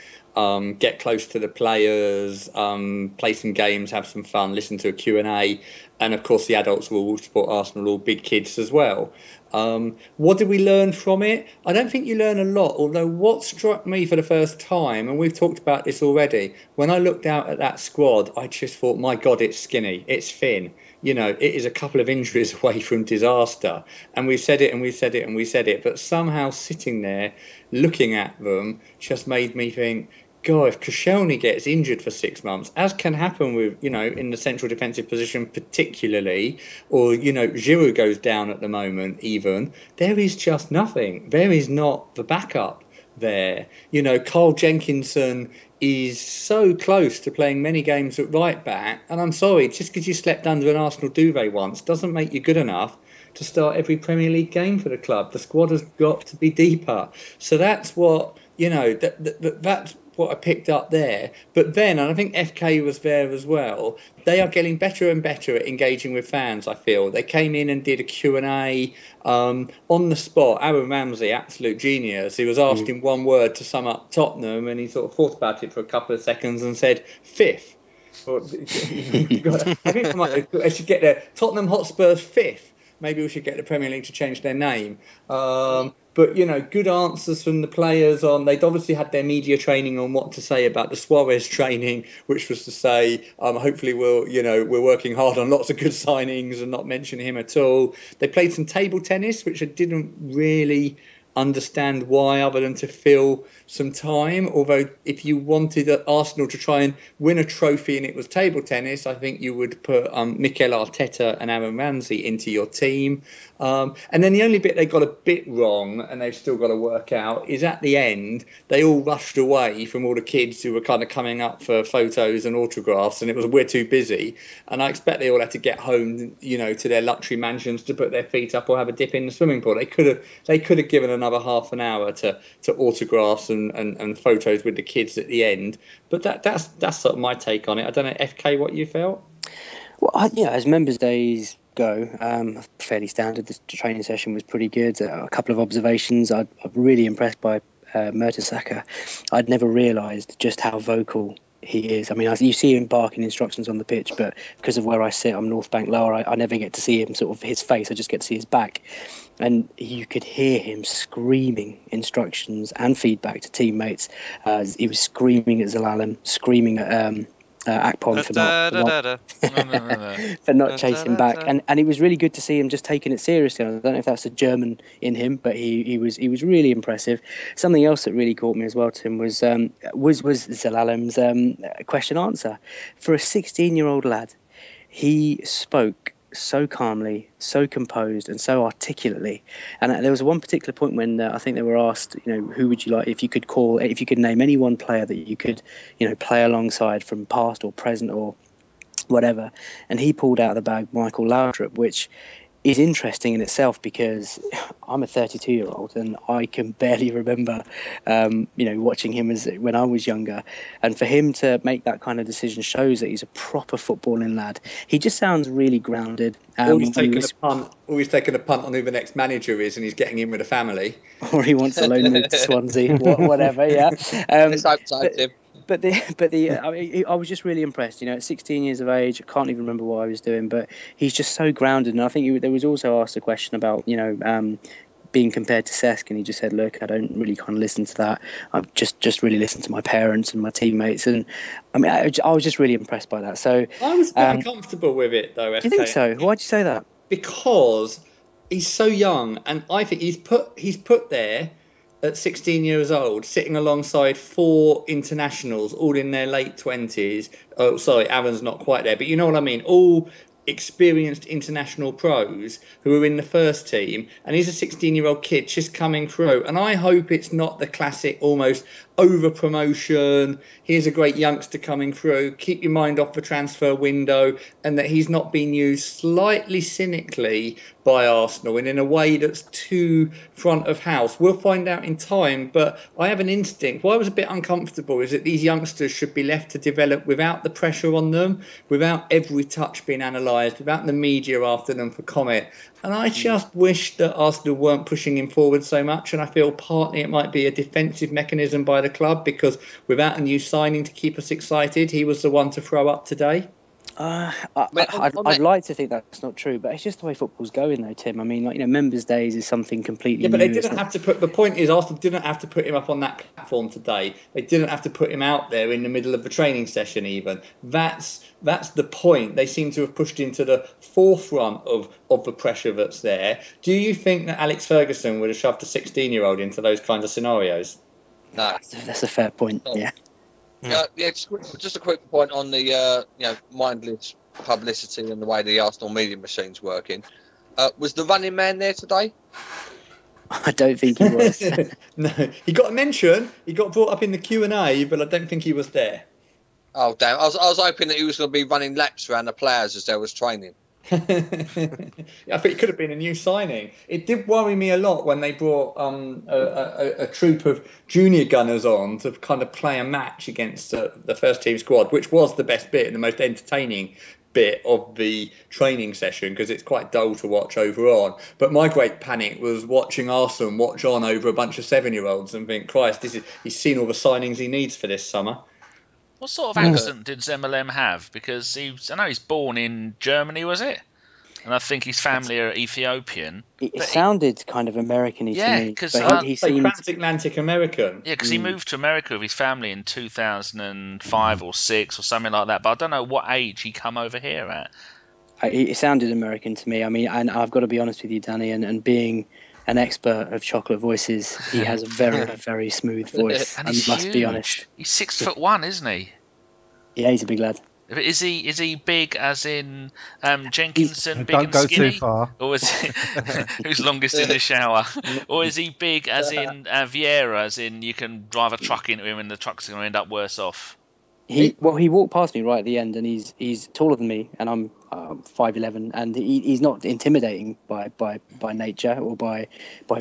get close to the players, play some games, have some fun, listen to a Q&A. And, of course, the adults will all support Arsenal, all big kids as well. What did we learn from it? I don't think you learn a lot, although what struck me for the first time, and we've talked about this already, when I looked out at that squad, I just thought, my God, it's skinny, it's thin. It is a couple of injuries away from disaster. And we said it and we said it and we said it. But somehow sitting there looking at them just made me think, God, if Koscielny gets injured for 6 months, as can happen with, in the central defensive position particularly, or, Giroud goes down at the moment even, there is just nothing. There is not the backup there. Carl Jenkinson is so close to playing many games at right back, and I'm sorry, just because you slept under an Arsenal duvet once doesn't make you good enough to start every Premier League game for the club. The squad has got to be deeper. So that's what that's what I picked up there. But then, and I think FK was there as well, they are getting better and better at engaging with fans, I feel. They came in and did a Q&A on the spot. Aaron Ramsey, absolute genius. He was asked in one word to sum up Tottenham, and he sort of thought about it for a couple of seconds and said, fifth. I think I should get the Tottenham Hotspur's fifth. Maybe we should get the Premier League to change their name. But, good answers from the players on. They'd obviously had their media training on what to say about the Suarez training, which was to say, hopefully we're working hard on lots of good signings and not mention him at all. They played some table tennis, which I didn't really understand why, other than to fill some time. Although if you wanted Arsenal to try and win a trophy and it was table tennis, I think you would put Mikel Arteta and Aaron Ramsey into your team. And then the only bit they got a bit wrong, and they've still got to work out, is at the end they all rushed away from all the kids who were kind of coming up for photos and autographs, and it was we're too busy. And I expect they all had to get home, to their luxury mansions to put their feet up or have a dip in the swimming pool. They could have given another half an hour to autographs and photos with the kids at the end. But that's sort of my take on it. I don't know, FK, what you felt? Well, as members' days go, fairly standard. The training session was pretty good. A couple of observations. I'm really impressed by Mertesacker, I'd never realised just how vocal he is. I mean, you see him barking instructions on the pitch, but because of where I sit, I'm North Bank lower, I never get to see him sort of his face. I just get to see his back. And you could hear him screaming instructions and feedback to teammates. He was screaming at Zelalem, screaming at Akpom for not chasing back, and it was really good to see him just taking it seriously. I don't know if that's a German in him, but he was really impressive. Something else that really caught me as well, Tim, was Zelalem's question answer. For a 16-year-old lad, he spoke so calmly, so composed, and so articulately. And there was one particular point when I think they were asked, who would you like if you could name any one player that you could, play alongside from past or present or whatever. And he pulled out of the bag Michael Laudrup, which is interesting in itself because I'm a 32-year-old and I can barely remember, watching him when I was younger. And for him to make that kind of decision shows that he's a proper footballing lad. He just sounds really grounded. Always taking a punt on who the next manager is, and he's getting in with a family. Or he wants a loan move to Swansea, whatever. Yeah. But I was just really impressed. At 16 years of age, I can't even remember what I was doing, but he's just so grounded. And I think there was also asked a question about, being compared to Cesc, and he just said, "Look, I don't really kind of listen to that. I just really listen to my parents and my teammates." And I mean, I was just really impressed by that. So I was very comfortable with it, though. Do you think so? Why'd you say that? Because he's so young, and I think he's put there at 16 years old, sitting alongside 4 internationals, all in their late 20s. Oh, sorry, Aaron's not quite there, but you know what I mean. All experienced international pros who are in the first team, and he's a 16-year-old kid just coming through. And I hope it's not the classic almost over promotion, here's a great youngster coming through, keep your mind off the transfer window, and that he's not being used slightly cynically by Arsenal and in a way that's too front of house. We'll find out in time, but I have an instinct. What I was a bit uncomfortable is that these youngsters should be left to develop without the pressure on them, without every touch being analysed, without the media after them for comment. And I just wish that Arsenal weren't pushing him forward so much. And I feel partly it might be a defensive mechanism by the club, because without a new signing to keep us excited, he was the one to throw up today. I'd like to think that's not true, but it's just the way football's going, though, Tim. I mean, members' days is something completely new. But they didn't have to put. The point is, Arsenal didn't have to put him up on that platform today. They didn't have to put him out there in the middle of the training session. Even that's the point. They seem to have pushed into the forefront of the pressure that's there. Do you think that Alex Ferguson would have shoved a 16-year-old into those kinds of scenarios? No, that's a fair point. Yeah. Just a quick point on the mindless publicity and the way the Arsenal media machine's working. Was the running man there today? I don't think he was. No, he got a mention. He got brought up in the Q&A, but I don't think he was there. Oh damn! I was hoping that he was going to be running laps around the players as they was training. I think it could have been a new signing. It did worry me a lot when they brought a troop of junior gunners on to kind of play a match against the first team squad, which was the best bit and the most entertaining bit of the training session, because it's quite dull to watch overall. But my great panic was watching Arsenal watch on over a bunch of 7-year-olds and think, Christ, he's seen all the signings he needs for this summer. What sort of accent did Zelalem have? Because I know he's born in Germany, was it? And I think his family are Ethiopian. It sounded kind of American-y to me. Because he seemed transatlantic American. Yeah, because he moved to America with his family in 2005 or 6 or something like that. But I don't know what age he come over here at. It sounded American to me. I mean, and I've got to be honest with you, Danny, and being an expert of chocolate voices, he has a very, very smooth voice. And he's must huge. Be honest. He's 6'1", isn't he? Yeah, he's a big lad. Is he big as in Jenkinson, big Don't and go skinny? too far. Or is he, who's longest in the shower? Or is he big as in Vieira, as in you can drive a truck into him and the truck's going to end up worse off? He walked past me right at the end, and he's taller than me, and I'm 5'11", and he's not intimidating by nature or by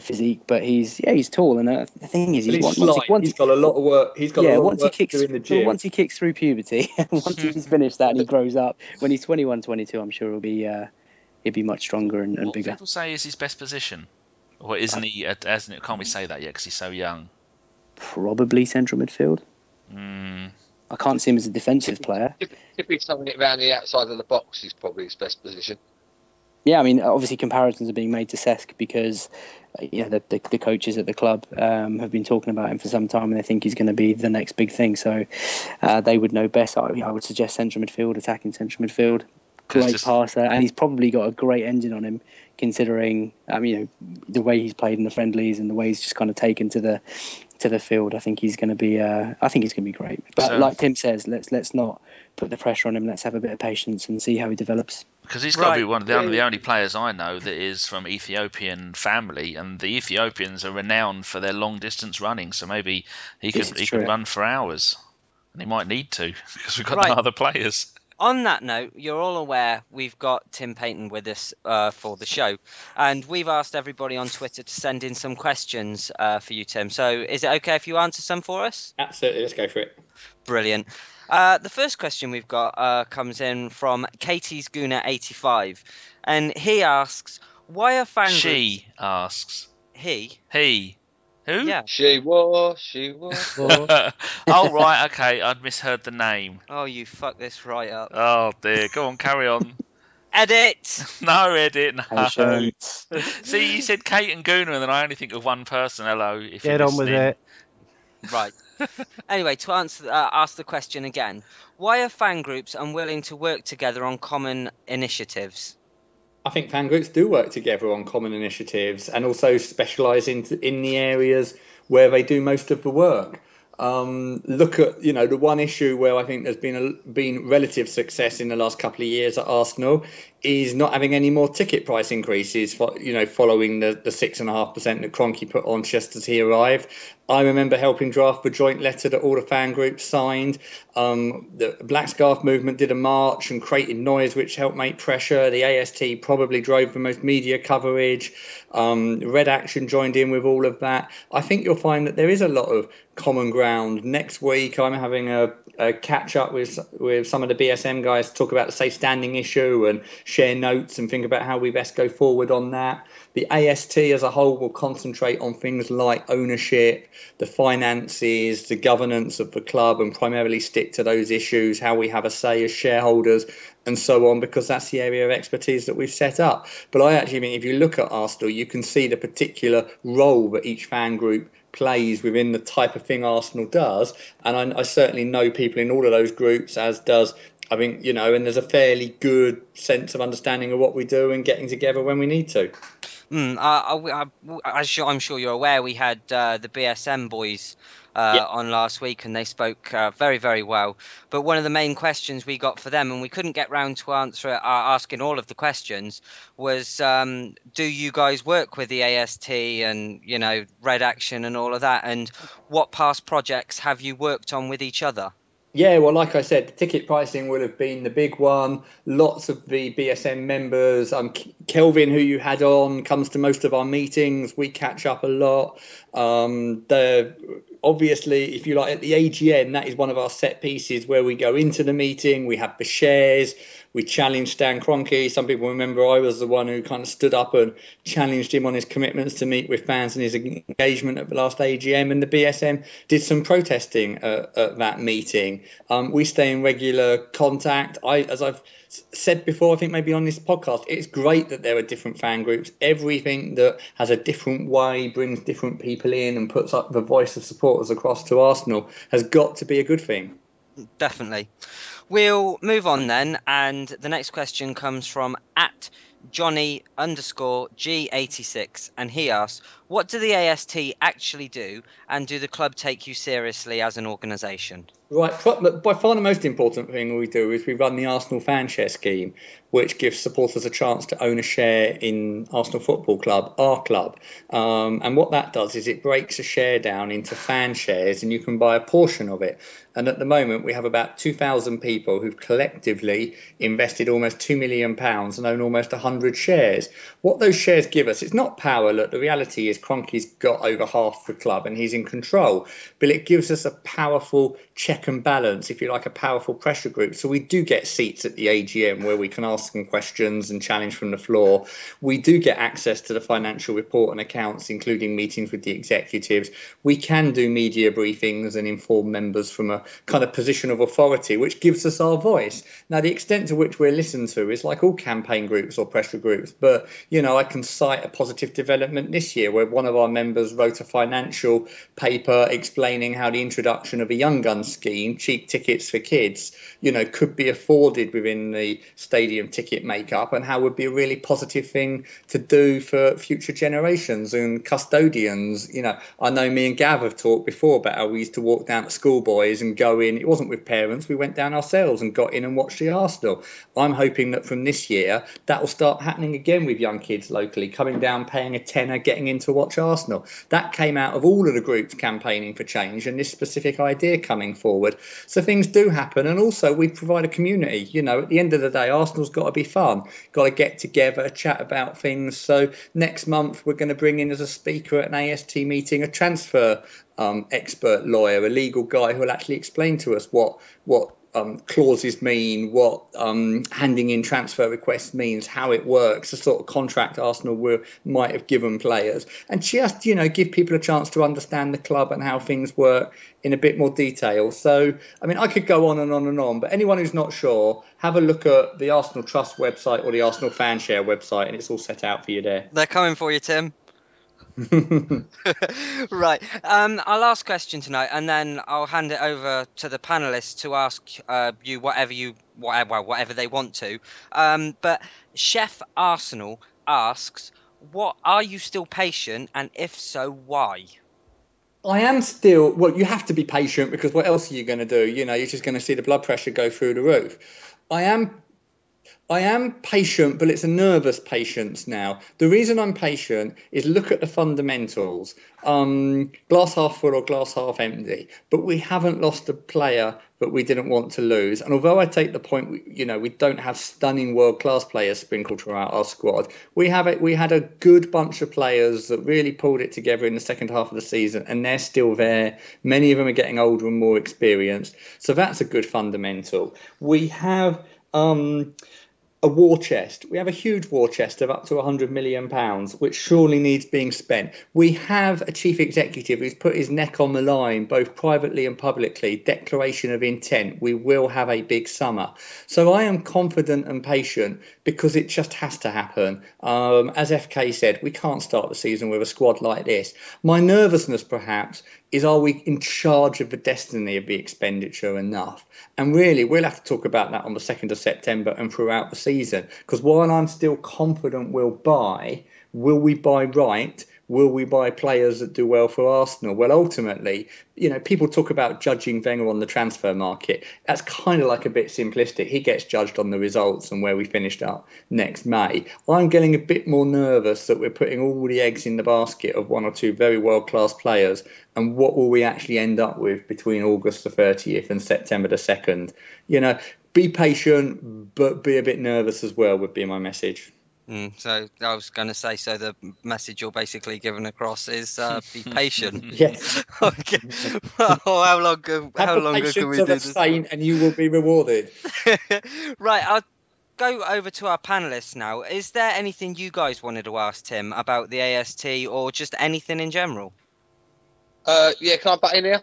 physique, but he's tall, and the thing is, he's got a lot of work. He's got a lot of work to do in the gym. Once he kicks through puberty, once he's finished that and he grows up, when he's 21, 22, I'm sure he'll be much stronger and what bigger. People say is his best position, or isn't he? Can't we say that yet because he's so young? probably central midfield. I can't see him as a defensive player. Typically, something around the outside of the box is probably his best position. Yeah, I mean, obviously comparisons are being made to Cesc because the coaches at the club have been talking about him for some time, and they think he's going to be the next big thing. So they would know best. I would suggest central midfield, attacking central midfield. Great passer, and he's probably got a great engine on him, considering the way he's played in the friendlies and the way he's just kind of taken to the field. I think he's going to be great. But like Tim says, let's not put the pressure on him. Let's have a bit of patience and see how he develops. Because he's got to be one of the only players I know that is from Ethiopian family, and the Ethiopians are renowned for their long distance running. So maybe he could run for hours, and he might need to because we've got no other players. On that note, you're all aware we've got Tim Payton with us for the show, and we've asked everybody on Twitter to send in some questions for you, Tim. So is it okay if you answer some for us? Absolutely, let's go for it. Brilliant. The first question we've got comes in from Katie's Guna 85, and he asks, why are fan groups... She asks. He. Who? Yeah. She was. Oh, right, okay. I'd misheard the name. Oh, you fucked this right up. Oh, dear. Go on, carry on. Edit! No, edit, no. Patience. See, you said Kate and Guna, and then I only think of one person. Hello, if Get you're on with listening. it. Right. Anyway, to ask the question again, why are fan groups unwilling to work together on common initiatives? I think fan groups do work together on common initiatives and also specialise in the areas where they do most of the work. Look at the one issue where I think there's been relative success in the last couple of years at Arsenal is not having any more ticket price increases following the 6.5% that Kroenke put on just as he arrived. I remember helping draft the joint letter that all the fan groups signed. The Black Scarf movement did a march and created noise, which helped make pressure. The AST probably drove the most media coverage. Red Action joined in with all of that. I think you'll find that there is a lot of common ground. Next week, I'm having a catch up with some of the BSM guys to talk about the safe standing issue and share notes and think about how we best go forward on that. The AST as a whole will concentrate on things like ownership, the finances, the governance of the club, and primarily stick to those issues, how we have a say as shareholders and so on, because that's the area of expertise that we've set up. But I actually mean, if you look at Arsenal, you can see the particular role that each fan group plays within the type of thing Arsenal does. And I certainly know people in all of those groups, as does, I think, and there's a fairly good sense of understanding of what we do and getting together when we need to. I'm sure you're aware, we had the BSM boys on last week, and they spoke very, very well. But one of the main questions we got for them, and we couldn't get round to asking all of the questions, was do you guys work with the AST and Red Action and all of that, and what past projects have you worked on with each other? Yeah, well, like I said, the ticket pricing will have been the big one. Lots of the BSM members, Kelvin, who you had on, comes to most of our meetings. We catch up a lot. Obviously, if you like, at the AGM, that is one of our set pieces where we go into the meeting. We have the shares. We challenged Stan Kroenke. Some people remember I was the one who kind of stood up and challenged him on his commitments to meet with fans and his engagement at the last AGM. And the BSM did some protesting at that meeting. We stay in regular contact. As I've said before, I think maybe on this podcast, it's great that there are different fan groups. Everything that has a different way, brings different people in and puts up the voice of supporters across to Arsenal has got to be a good thing. Definitely. We'll move on then, and the next question comes from @Johnny_G86, and he asks, what do the AST actually do, and do the club take you seriously as an organisation? Right, by far the most important thing we do is we run the Arsenal fan share scheme, which gives supporters a chance to own a share in Arsenal Football Club, our club. And what that does is it breaks a share down into fan shares, and you can buy a portion of it. And at the moment, we have about 2,000 people who've collectively invested almost £2 million and own almost 100 100 shares. What those shares give us, it's not power. Look, the reality is Kroenke's got over half the club and he's in control, but it gives us a powerful check and balance, if you like, a powerful pressure group. So we do get seats at the AGM where we can ask them questions and challenge from the floor. We do get access to the financial report and accounts, including meetings with the executives. We can do media briefings and inform members from a kind of position of authority, which gives us our voice. Now, the extent to which we're listened to is like all campaign groups or pressure groups, but, you know, I can cite a positive development this year where one of our members wrote a financial paper explaining how the introduction of a Young Guns scheme, cheap tickets for kids, you know, could be afforded within the stadium ticket makeup, and how would be a really positive thing to do for future generations and custodians. You know, I know me and Gav have talked before about how we used to walk down to schoolboys and go in. It wasn't with parents, we went down ourselves and got in and watched the Arsenal. I'm hoping that from this year that will start happening again with young kids locally, coming down, paying a tenner, getting in to watch Arsenal. That came out of all of the groups campaigning for change and this specific idea coming forward. So things do happen, and also we provide a community. You know, at the end of the day, Arsenal's got to be fun, got to get together, chat about things. So next month we're going to bring in as a speaker at an AST meeting a transfer expert lawyer, a legal guy who will actually explain to us what clauses mean, what handing in transfer requests means, how it works, the sort of contract Arsenal might have given players, and just, you know, give people a chance to understand the club and how things work in a bit more detail. So, I mean, I could go on and on and on, but anyone who's not sure, have a look at the Arsenal Trust website or the Arsenal Fanshare website, and it's all set out for you there. They're coming for you, Tim. Right. Our last question tonight, and then I'll hand it over to the panelists to ask you whatever they want to. But Chef Arsenal asks, "What are you still patient, and if so, why?" I am still. Well, you have to be patient, because what else are you going to do? You know, you're just going to see the blood pressure go through the roof. I am patient, but it's a nervous patience now. The reason I'm patient is look at the fundamentals. Glass half full or glass half empty. But we haven't lost a player that we didn't want to lose. And although I take the point, you know, we don't have stunning world-class players sprinkled throughout our squad, we had a good bunch of players that really pulled it together in the second half of the season, and they're still there. Many of them are getting older and more experienced. So that's a good fundamental. We have a war chest. We have a huge war chest of up to £100 million, which surely needs being spent. We have a chief executive who's put his neck on the line, both privately and publicly, declaration of intent. We will have a big summer. So I am confident and patient, because it just has to happen. As FK said, we can't start the season with a squad like this. My nervousness, perhaps, is, are we in charge of the destiny of the expenditure enough? And really, we'll have to talk about that on the 2nd of September and throughout the season. Because while I'm still confident we'll buy, will we buy right? Will we buy players that do well for Arsenal? Well, ultimately, you know, people talk about judging Wenger on the transfer market. That's kind of like a bit simplistic. He gets judged on the results and where we finished up next May. I'm getting a bit more nervous that we're putting all the eggs in the basket of one or two very world-class players. And what will we actually end up with between August the 30th and September the 2nd? You know, be patient, but be a bit nervous as well, would be my message. So I was going to say, so the message you're basically giving across is be patient. Yes. Okay. Well, how long can we do this? And you will be rewarded. Right. I'll go over to our panelists now. Is there anything you guys wanted to ask Tim about the AST, or just anything in general? Yeah, can I butt in here?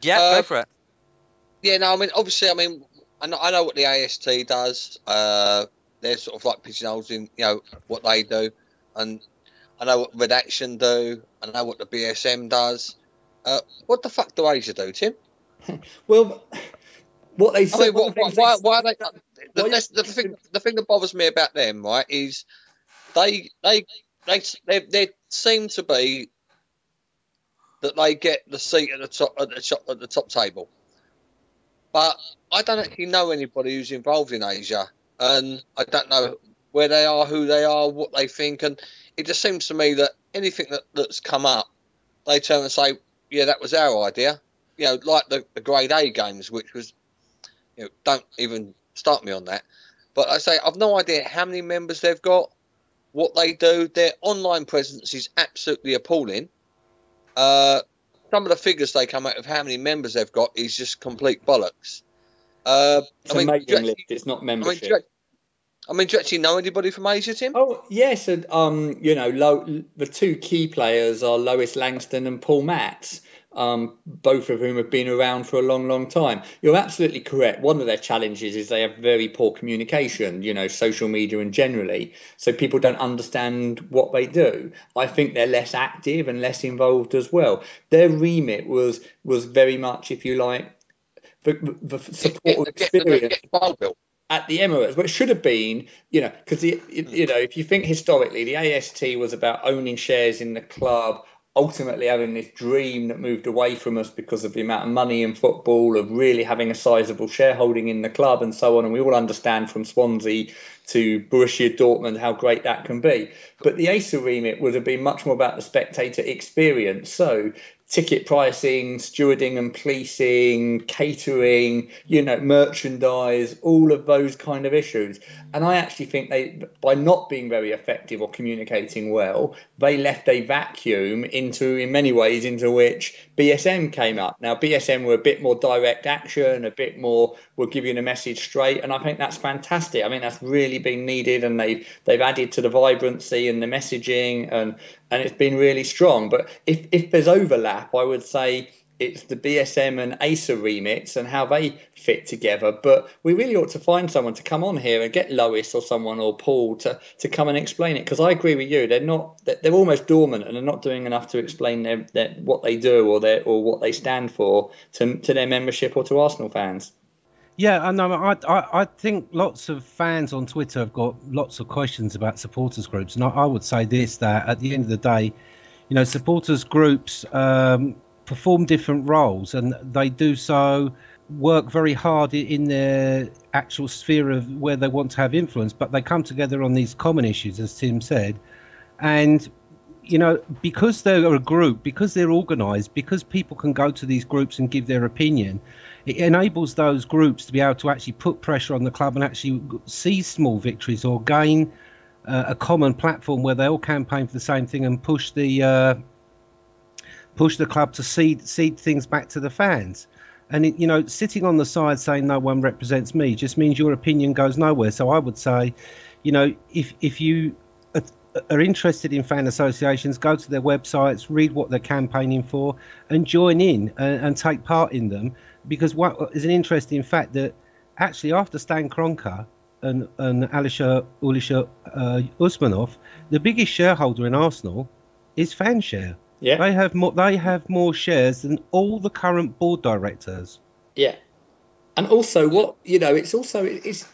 Yeah, go for it. Yeah, no, I mean, obviously, I know what the AST does. They're sort of like pigeonholing, you know, what they do, and I know what Redaction do. I know what the BSM does. What the fuck do Asia do, Tim? Well, what they say. Why are they? The thing that bothers me about them, right, is they seem to be that they get the seat at the top table, but I don't actually know anybody who's involved in Asia. And I don't know where they are, who they are, what they think. And it just seems to me that anything that's come up, they turn and say, yeah, that was our idea. You know, like the grade A games, which was, you know, don't even start me on that. But I say, I've no idea how many members they've got. what they do. Their online presence is absolutely appalling. Some of the figures they come out of how many members they've got is just complete bollocks. It's a mailing list. It's not membership. Do you actually know anybody from Asia, Tim? Oh yes, and the two key players are Lois Langston and Paul Matz, both of whom have been around for a long, long time. You're absolutely correct. One of their challenges is they have very poor communication, social media and generally, so people don't understand what they do. I think they're less active and less involved as well. Their remit was very much, if you like, the support of experience at the Emirates, but it should have been, because if you think historically, the AST was about owning shares in the club, ultimately having this dream that moved away from us because of the amount of money in football, of really having a sizable shareholding in the club and so on. And we all understand from Swansea to Borussia Dortmund how great that can be. But the ASA remit would have been much more about the spectator experience. So ticket pricing, stewarding and policing, catering, merchandise, all of those kind of issues. And I actually think they, by not being very effective or communicating well, they left a vacuum in many ways, into which BSM came up. Now, BSM were a bit more direct action, a bit more, we'll give you the message straight. And I think that's fantastic. I mean, that's really been needed, and they've added to the vibrancy and the messaging, and it's been really strong. But if there's overlap, I would say it's the BSM and ASA remits and how they fit together. But we really ought to find someone to come on here and get Lois or someone or Paul to come and explain it. Because I agree with you, they're almost dormant and they're not doing enough to explain what they do or what they stand for to their membership or to Arsenal fans. Yeah, I know. I think lots of fans on Twitter have got lots of questions about supporters groups, and I would say this: that at the end of the day, supporters groups perform different roles, and they do so work very hard in their actual sphere of where they want to have influence, but they come together on these common issues, as Tim said, and because they're a group, because they're organised, because people can go to these groups and give their opinion, it enables those groups to be able to actually put pressure on the club and actually see small victories or gain a common platform where they all campaign for the same thing and push the club to seed things back to the fans. And sitting on the side saying no one represents me just means your opinion goes nowhere. So I would say, if you are interested in fan associations, go to their websites, read what they're campaigning for, and join in and take part in them. Because what is an interesting fact that actually after Stan Kroenke and Alisher Usmanov, the biggest shareholder in Arsenal is Fanshare. Yeah, they have more shares than all the current board directors. Yeah, and also it's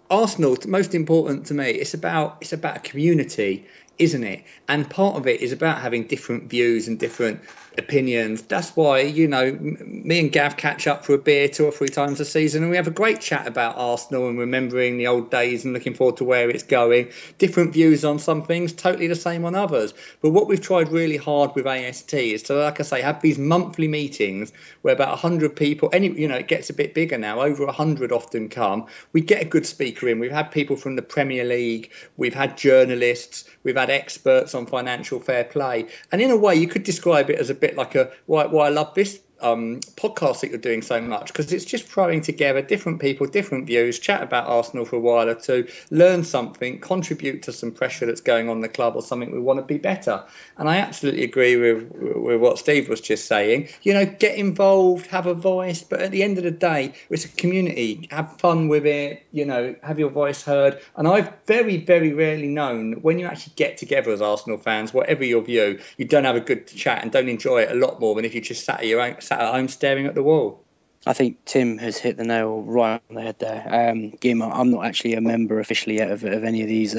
Arsenal. Most important to me, it's about a community, isn't it? And part of it is about having different views and different opinions. That's why me and Gav catch up for a beer 2 or 3 times a season, and we have a great chat about Arsenal and remembering the old days and looking forward to where it's going. Different views on some things, totally the same on others. But what we've tried really hard with AST is to, like I say, have these monthly meetings where about 100 people, it gets a bit bigger now, over 100 often come. We get a good speaker in. We've had people from the Premier League, we've had journalists, we've had experts on financial fair play, and in a way you could describe it as a bit like why I love this podcast that you're doing so much, because it's just throwing together different people, different views, chat about Arsenal for a while or two, learn something, contribute to some pressure that's going on in the club or something we want to be better. And I absolutely agree with what Steve was just saying. Get involved, have a voice, but at the end of the day, it's a community. Have fun with it, have your voice heard. And I've very, very rarely known when you actually get together as Arsenal fans, whatever your view, you don't have a good chat and don't enjoy it a lot more than if you just sat at home staring at the wall. I think Tim has hit the nail right on the head there. Gim, I'm not actually a member officially yet of any of these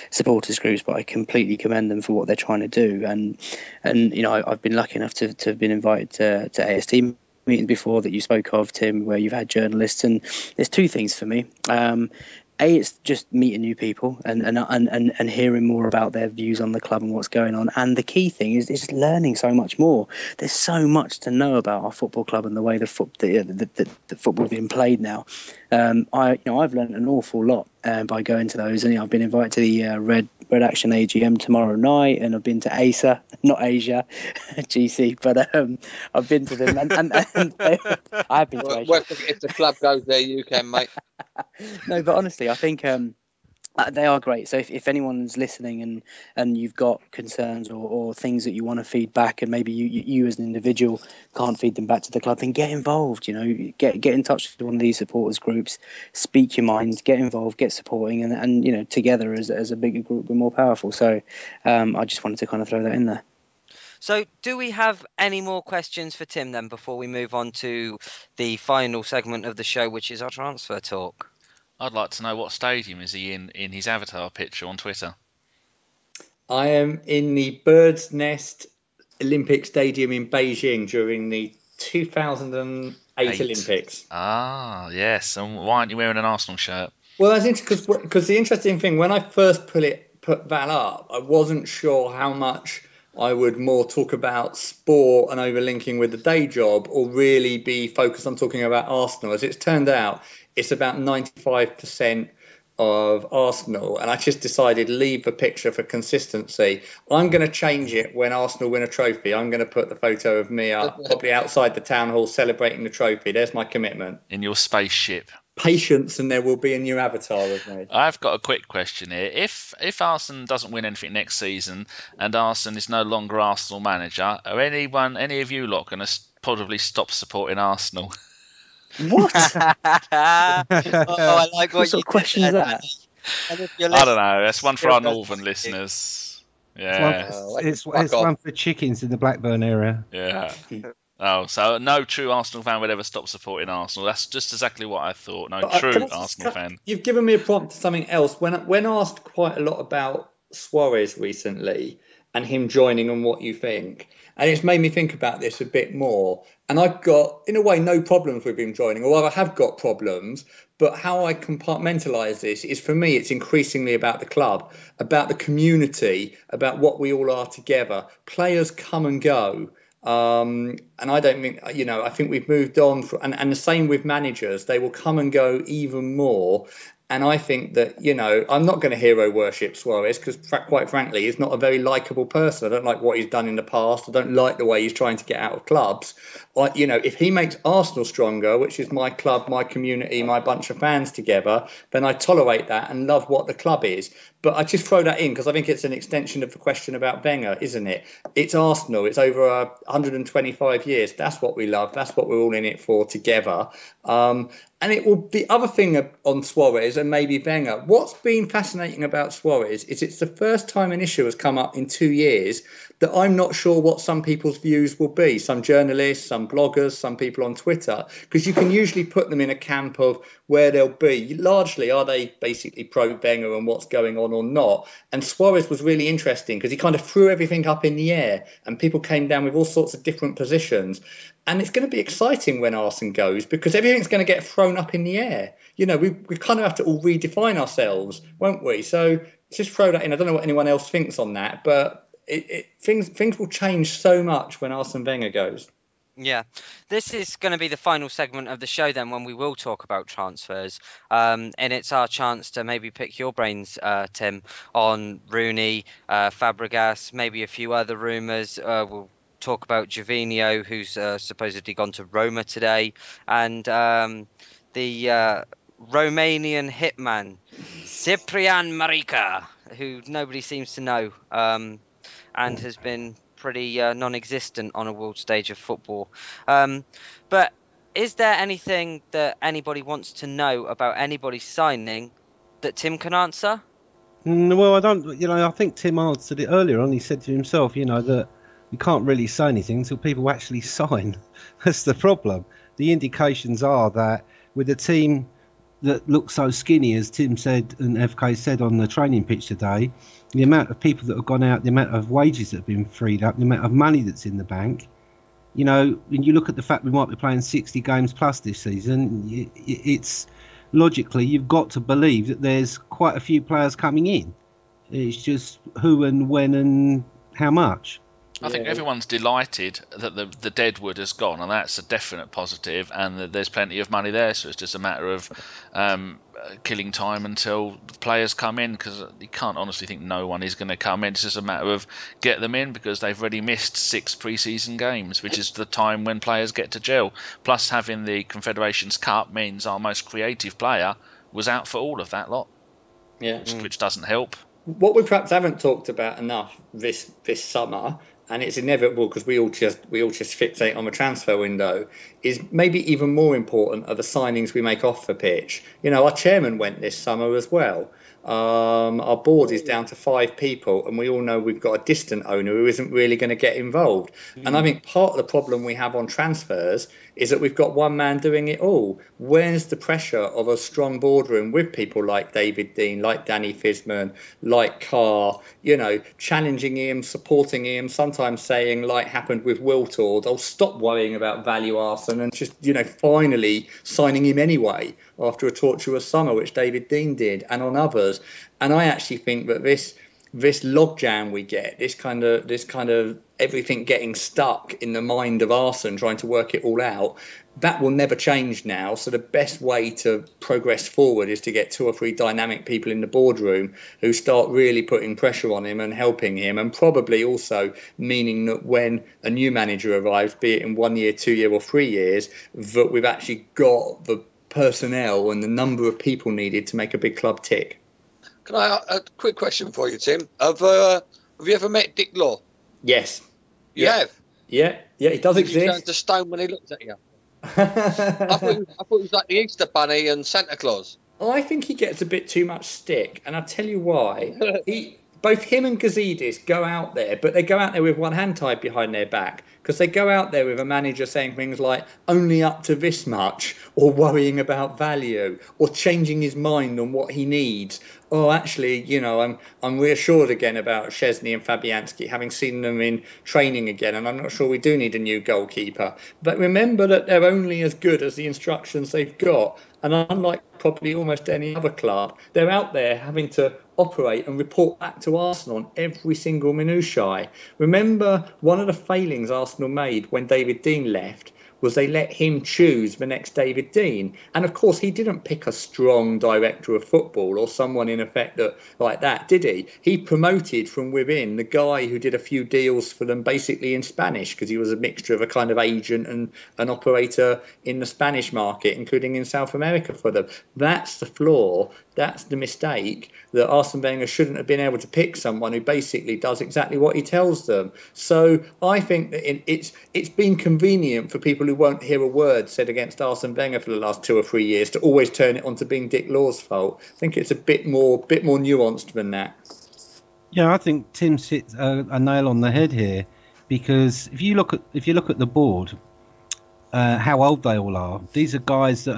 supporters groups, but I completely commend them for what they're trying to do. And I've been lucky enough to have been invited to AST meetings before that you spoke of, Tim, where you've had journalists. And there's 2 things for me. It's just meeting new people and hearing more about their views on the club and what's going on. And the key thing is just learning so much more. There's so much to know about our football club and the way the football is being played now. I've learned an awful lot by going to those. And I've been invited to the Red Action AGM tomorrow night, and I've been to ASA, not Asia, GC, but I've been to them, and I have been to Asia. If the club goes there, you can, mate. No, but honestly, I think they are great. So if anyone's listening and you've got concerns or things that you want to feed back, and maybe you as an individual can't feed them back to the club, then get involved. Get in touch with one of these supporters groups, speak your mind, get involved, get supporting, and together as a bigger group we're more powerful. So I just wanted to kind of throw that in there. So do we have any more questions for Tim then before we move on to the final segment of the show, which is our transfer talk? I'd like to know what stadium is he in his avatar picture on Twitter. I am in the Bird's Nest Olympic Stadium in Beijing during the 2008 Olympics. Ah, yes. And why aren't you wearing an Arsenal shirt? Well, that's interesting because the interesting thing, when I first put that up, I wasn't sure how much I would more talk about sport and overlinking with the day job, or really be focused on talking about Arsenal. As it's turned out, it's about 95% of Arsenal, and I just decided leave the picture for consistency. I'm going to change it when Arsenal win a trophy. I'm going to put the photo of me up, probably outside the town hall celebrating the trophy. There's my commitment. In your spaceship. Patience, and there will be a new avatar of me. I've got a quick question here. If Arsenal doesn't win anything next season and Arsenal is no longer Arsenal manager, are any of you lot going to probably stop supporting Arsenal? What? I like what sort of question is that? I don't know. That's one for our northern listeners. Yeah. It's one for chickens in the Blackburn area. Yeah. Oh, so no true Arsenal fan would ever stop supporting Arsenal. That's just exactly what I thought. No true Arsenal fan. You've given me a prompt to something else. When asked quite a lot about Suarez recently and him joining and what you think, and it's made me think about this a bit more. And I've got, in a way, no problems with him joining, or I have got problems. But how I compartmentalise this is, for me, it's increasingly about the club, about the community, about what we all are together. Players come and go. And I don't think, I think we've moved on. And the same with managers. They will come and go even more. And I think that, I'm not going to hero worship Suarez because, quite frankly, he's not a very likeable person. I don't like what he's done in the past. I don't like the way he's trying to get out of clubs. If he makes Arsenal stronger, which is my club, my community, my bunch of fans together, then I tolerate that and love what the club is. But I just throw that in because I think it's an extension of the question about Wenger, isn't it? It's Arsenal. It's over 125 years. That's what we love. That's what we're all in it for together. And it will be other thing on Suarez and maybe Wenger. What's been fascinating about Suarez is it's the first time an issue has come up in 2 years that I'm not sure what some people's views will be. Some journalists, some bloggers, some people on Twitter, because you can usually put them in a camp of where they'll be. Largely, are they basically pro-Wenger and what's going on or not? And Suarez was really interesting because he kind of threw everything up in the air and people came down with all sorts of different positions. And it's going to be exciting when Arsene goes because everything's going to get thrown up in the air. We kind of have to all redefine ourselves, won't we? So just throw that in. I don't know what anyone else thinks on that, but things will change so much when Arsene Wenger goes. Yeah, this is going to be the final segment of the show then when we will talk about transfers. And it's our chance to maybe pick your brains, Tim, on Rooney, Fabregas, maybe a few other rumours. We'll talk about Gervinho, who's supposedly gone to Roma today, and the Romanian hitman, Ciprian Marica, who nobody seems to know, and has been pretty non-existent on a world stage of football. But is there anything that anybody wants to know about anybody signing that Tim can answer? Well, I don't. I think Tim answered it earlier on. He said to himself, that you can't really say anything until people actually sign. That's the problem. The indications are that with a team that looks so skinny, as Tim said and FK said on the training pitch today, the amount of people that have gone out, the amount of wages that have been freed up, the amount of money that's in the bank, when you look at the fact we might be playing 60 games plus this season, it's logically you've got to believe that there's quite a few players coming in. It's just who and when and how much. I think everyone's delighted that the deadwood has gone, and that's a definite positive, and that there's plenty of money there. So it's just a matter of killing time until the players come in, because you can't honestly think no one is going to come in. It's just a matter of get them in, because they've already missed 6 pre-season games, which is the time when players get to gel. Plus, having the Confederations Cup means our most creative player was out for all of that lot, which doesn't help. What we perhaps haven't talked about enough this summer, and it's inevitable because we all just fixate on the transfer window, is maybe even more important are the signings we make off the pitch. Our chairman went this summer as well. Our board is down to 5 people, and we all know we've got a distant owner who isn't really going to get involved. And I think part of the problem we have on transfers is that we've got one man doing it all. Where's the pressure of a strong boardroom with people like David Dean, like Danny Fisman, like Carr, challenging him, supporting him, sometimes saying, like happened with Wiltord, I'll stop worrying about value arson and just, finally signing him anyway after a tortuous summer, which David Dean did, and on others. And I actually think that this logjam we get, this kind of everything getting stuck in the mind of Arsene, trying to work it all out, that will never change now. So the best way to progress forward is to get 2 or 3 dynamic people in the boardroom who start really putting pressure on him and helping him, and probably also meaning that when a new manager arrives, be it in 1 year, 2 year or 3 years, that we've actually got the personnel and the number of people needed to make a big club tick. Can I a quick question for you, Tim? Have you ever met Dick Law? Yes. You have? Yeah, he does exist. He turned to stone when he looked at you. I thought he was like the Easter Bunny and Santa Claus. I think he gets a bit too much stick, and I'll tell you why. Both him and Gazidis go out there, but they go out there with one hand tied behind their back, because they go out there with a manager saying things like only up to this much, or worrying about value, or changing his mind on what he needs. Oh, actually, I'm reassured again about Szczesny and Fabianski, having seen them in training again, and I'm not sure we do need a new goalkeeper. But remember that they're only as good as the instructions they've got. And unlike probably almost any other club, they're out there having to operate and report back to Arsenal on every single minutiae. Remember, one of the failings Arsenal made when David Dean left was they let him choose the next David Dean. And of course, he didn't pick a strong director of football or someone in effect like that, did he? He promoted from within the guy who did a few deals for them basically in Spanish, because he was a mixture of a kind of agent and an operator in the Spanish market, including in South America for them. That's the flaw. That's the mistake, that Arsene Wenger shouldn't have been able to pick someone who basically does exactly what he tells them. So I think that it's been convenient for people who won't hear a word said against Arsene Wenger for the last 2 or 3 years to always turn it on to being Dick Law's fault. I think it's a bit more nuanced than that. Yeah, I think Tim's hit a nail on the head here, because if you look at the board, how old they all are. These are guys that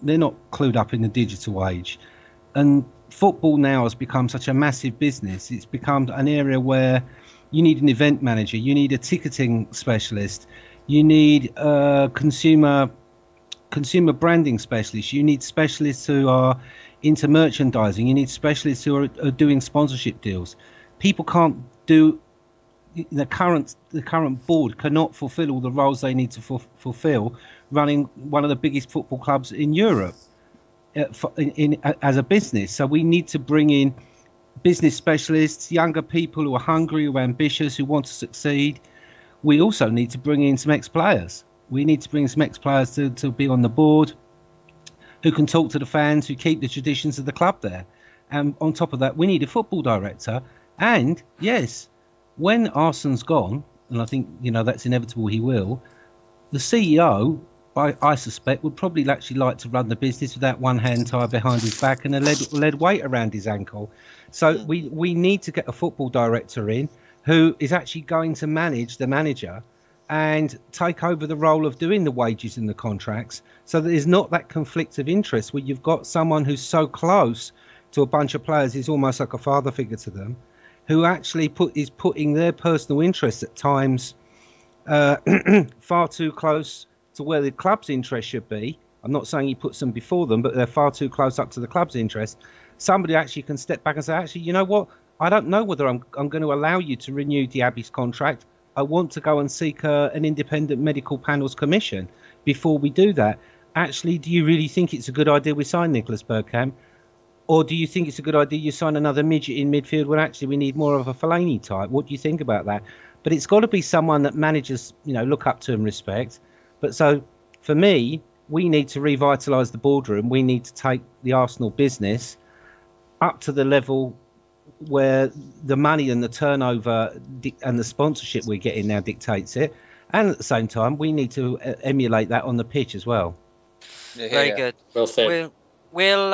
they're not clued up in the digital age. And football now has become such a massive business. It's become an area where you need an event manager, you need a ticketing specialist, you need a consumer branding specialist, you need specialists who are into merchandising, you need specialists who are doing sponsorship deals. People can't do the current board cannot fulfill all the roles they need to fulfill running one of the biggest football clubs in Europe. As a business, so we need to bring in business specialists, younger people who are hungry, who are ambitious, who want to succeed. We also need to bring in some ex-players. We need to bring some ex-players to be on the board, who can talk to the fans, who keep the traditions of the club there. And on top of that, we need a football director. And yes, when Arsene's gone, and I think that's inevitable, he will, the CEO, I suspect, would probably actually like to run the business without one hand tied behind his back and a lead weight around his ankle. So we need to get a football director in who is actually going to manage the manager and take over the role of doing the wages and the contracts, so that there's not that conflict of interest where you've got someone who's so close to a bunch of players, he's almost like a father figure to them, who actually is putting their personal interests at times far too close to where the club's interest should be. I'm not saying he puts them before them, but they're far too close up to the club's interest. Somebody actually can step back and say, actually, you know what? I don't know whether I'm going to allow you to renew Diaby's contract. I want to go and seek an independent medical panel's commission before we do that. Actually, do you really think it's a good idea we sign Nicholas Bergkamp? Or do you think it's a good idea you sign another midget in midfield when actually we need more of a Fellaini type? What do you think about that? But it's got to be someone that managers, look up to and respect. But so for me, we need to revitalise the boardroom. We need to take the Arsenal business up to the level where the money and the turnover and the sponsorship we're getting now dictates it. And at the same time, we need to emulate that on the pitch as well. Yeah. Very good. Well said. We'll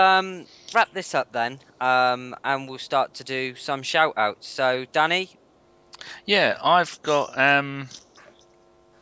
wrap this up then, and we'll start to do some shout-outs. So, Danny? Yeah, I've got... I'm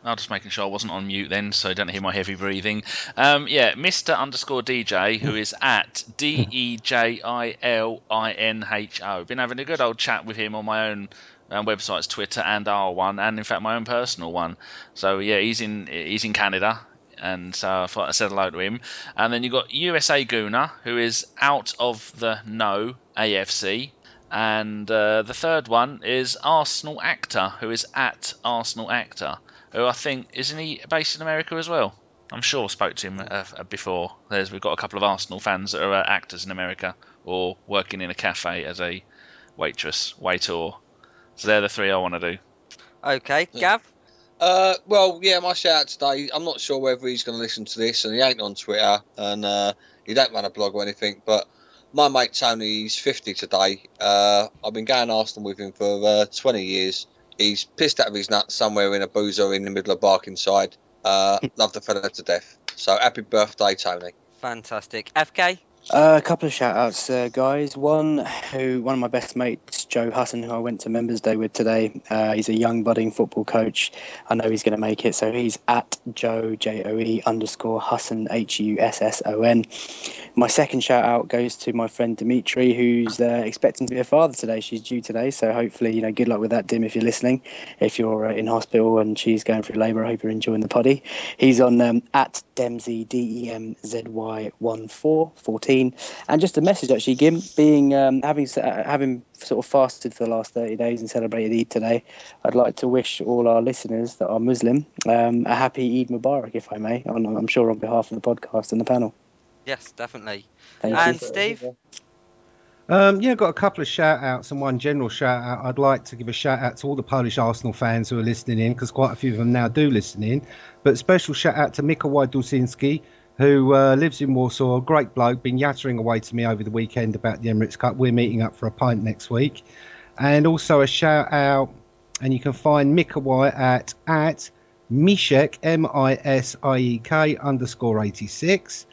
just making sure I wasn't on mute then, so don't hear my heavy breathing. Mr_DJ, who is at DEJILINHO. Been having a good old chat with him on my own websites, Twitter and R1, and in fact my own personal one. So yeah, he's in Canada, and so I thought I said hello to him. And then you've got USA Gooner, who is out of the no AFC. And the third one is Arsenal Actor, who is at Arsenal Actor, who I think, isn't he based in America as well? I'm sure I spoke to him before. We've got a couple of Arsenal fans that are actors in America or working in a cafe as a waiter. So they're the three I want to do. Okay, Gav? Well, yeah, my shout out today. I'm not sure whether he's going to listen to this, and he ain't on Twitter, and he don't run a blog or anything, but my mate Tony, he's 50 today. I've been going Arsenal with him for 20 years. He's pissed out of his nuts somewhere in a boozer in the middle of Barkingside. Love the fella to death. So happy birthday, Tony. Fantastic. FK? A couple of shout-outs, guys. One of my best mates, Joe Husson, who I went to Members Day with today. He's a young budding football coach. I know he's going to make it, so he's at Joe, Joe_Husson, HUSSON. My second shout-out goes to my friend Dimitri, who's expecting to be a father today. She's due today, so hopefully, good luck with that, Dim, if you're listening. If you're in hospital and she's going through labour, I hope you're enjoying the poddy. He's on at Demzy, DEMZY14. And just a message actually, Gim, being having sort of fasted for the last 30 days and celebrated Eid today, I'd like to wish all our listeners that are Muslim a happy Eid Mubarak, if I may. I'm sure on behalf of the podcast and the panel. Yes, definitely. Thank and you. Steve? Got a couple of shout-outs and one general shout-out. I'd like to give a shout-out to all the Polish Arsenal fans who are listening in, because quite a few of them now do listen in. But special shout-out to Mikołaj Dulcinski, who lives in Warsaw, a great bloke, been yattering away to me over the weekend about the Emirates Cup. We're meeting up for a pint next week. And also a shout-out, and you can find Mikołaj at Misiek, MISIEK _86.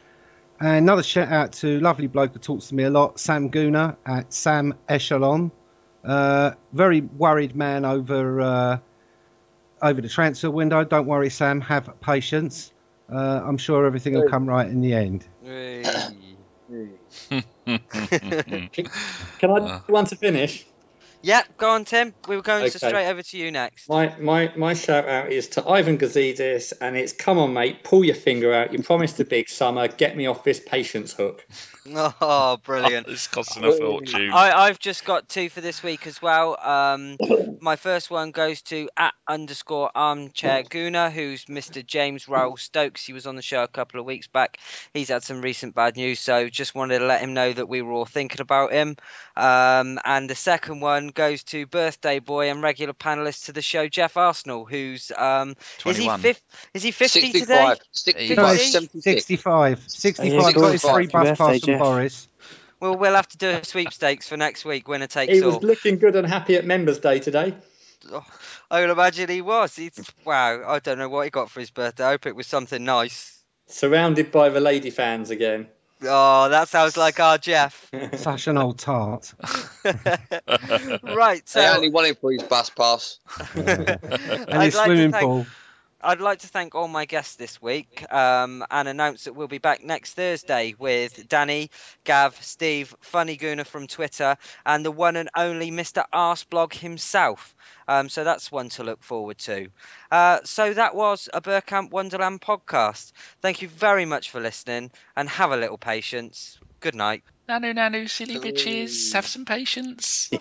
And another shout-out to lovely bloke who talks to me a lot, Sam Gooner at Sam Echelon. Very worried man over the transfer window. Don't worry, Sam, have patience. I'm sure everything will come right in the end. Can I do one to finish? Yeah, go on, Tim. We were going straight over to you next. My shout out is to Ivan Gazidis, and it's come on, mate, pull your finger out. You promised a big summer. Get me off this patience hook. Oh, brilliant. It's costing a fortune. I've just got two for this week as well. My first one goes to @_armchair Gooner, who's Mr. James Rowell Stokes. He was on the show a couple of weeks back. He's had some recent bad news, so just wanted to let him know that we were all thinking about him. And the second one goes to birthday boy and regular panelist to the show, Jeff Arsenal, who's 21. Is he 50 65. today? 65, 76. 65 got his free bus pass from Boris. Well, we'll have to do a sweepstakes for next week. Winner takes He all. was looking good and happy at Members Day today. Oh, I would imagine he was. Wow, I don't know what he got for his birthday. I hope it was something nice. Surrounded by the lady fans again. Oh, that sounds like our Jeff. Such an old tart. Right, so They only wanted for his bus pass. And his swimming pool. I'd like to thank all my guests this week and announce that we'll be back next Thursday with Danny, Gav, Steve, Funny Gooner from Twitter, and the one and only Mr. Arseblog himself. So that's one to look forward to. So that was a Bergkamp Wonderland podcast. Thank you very much for listening, and have a little patience. Good night. Nanu, silly bitches. Have some patience.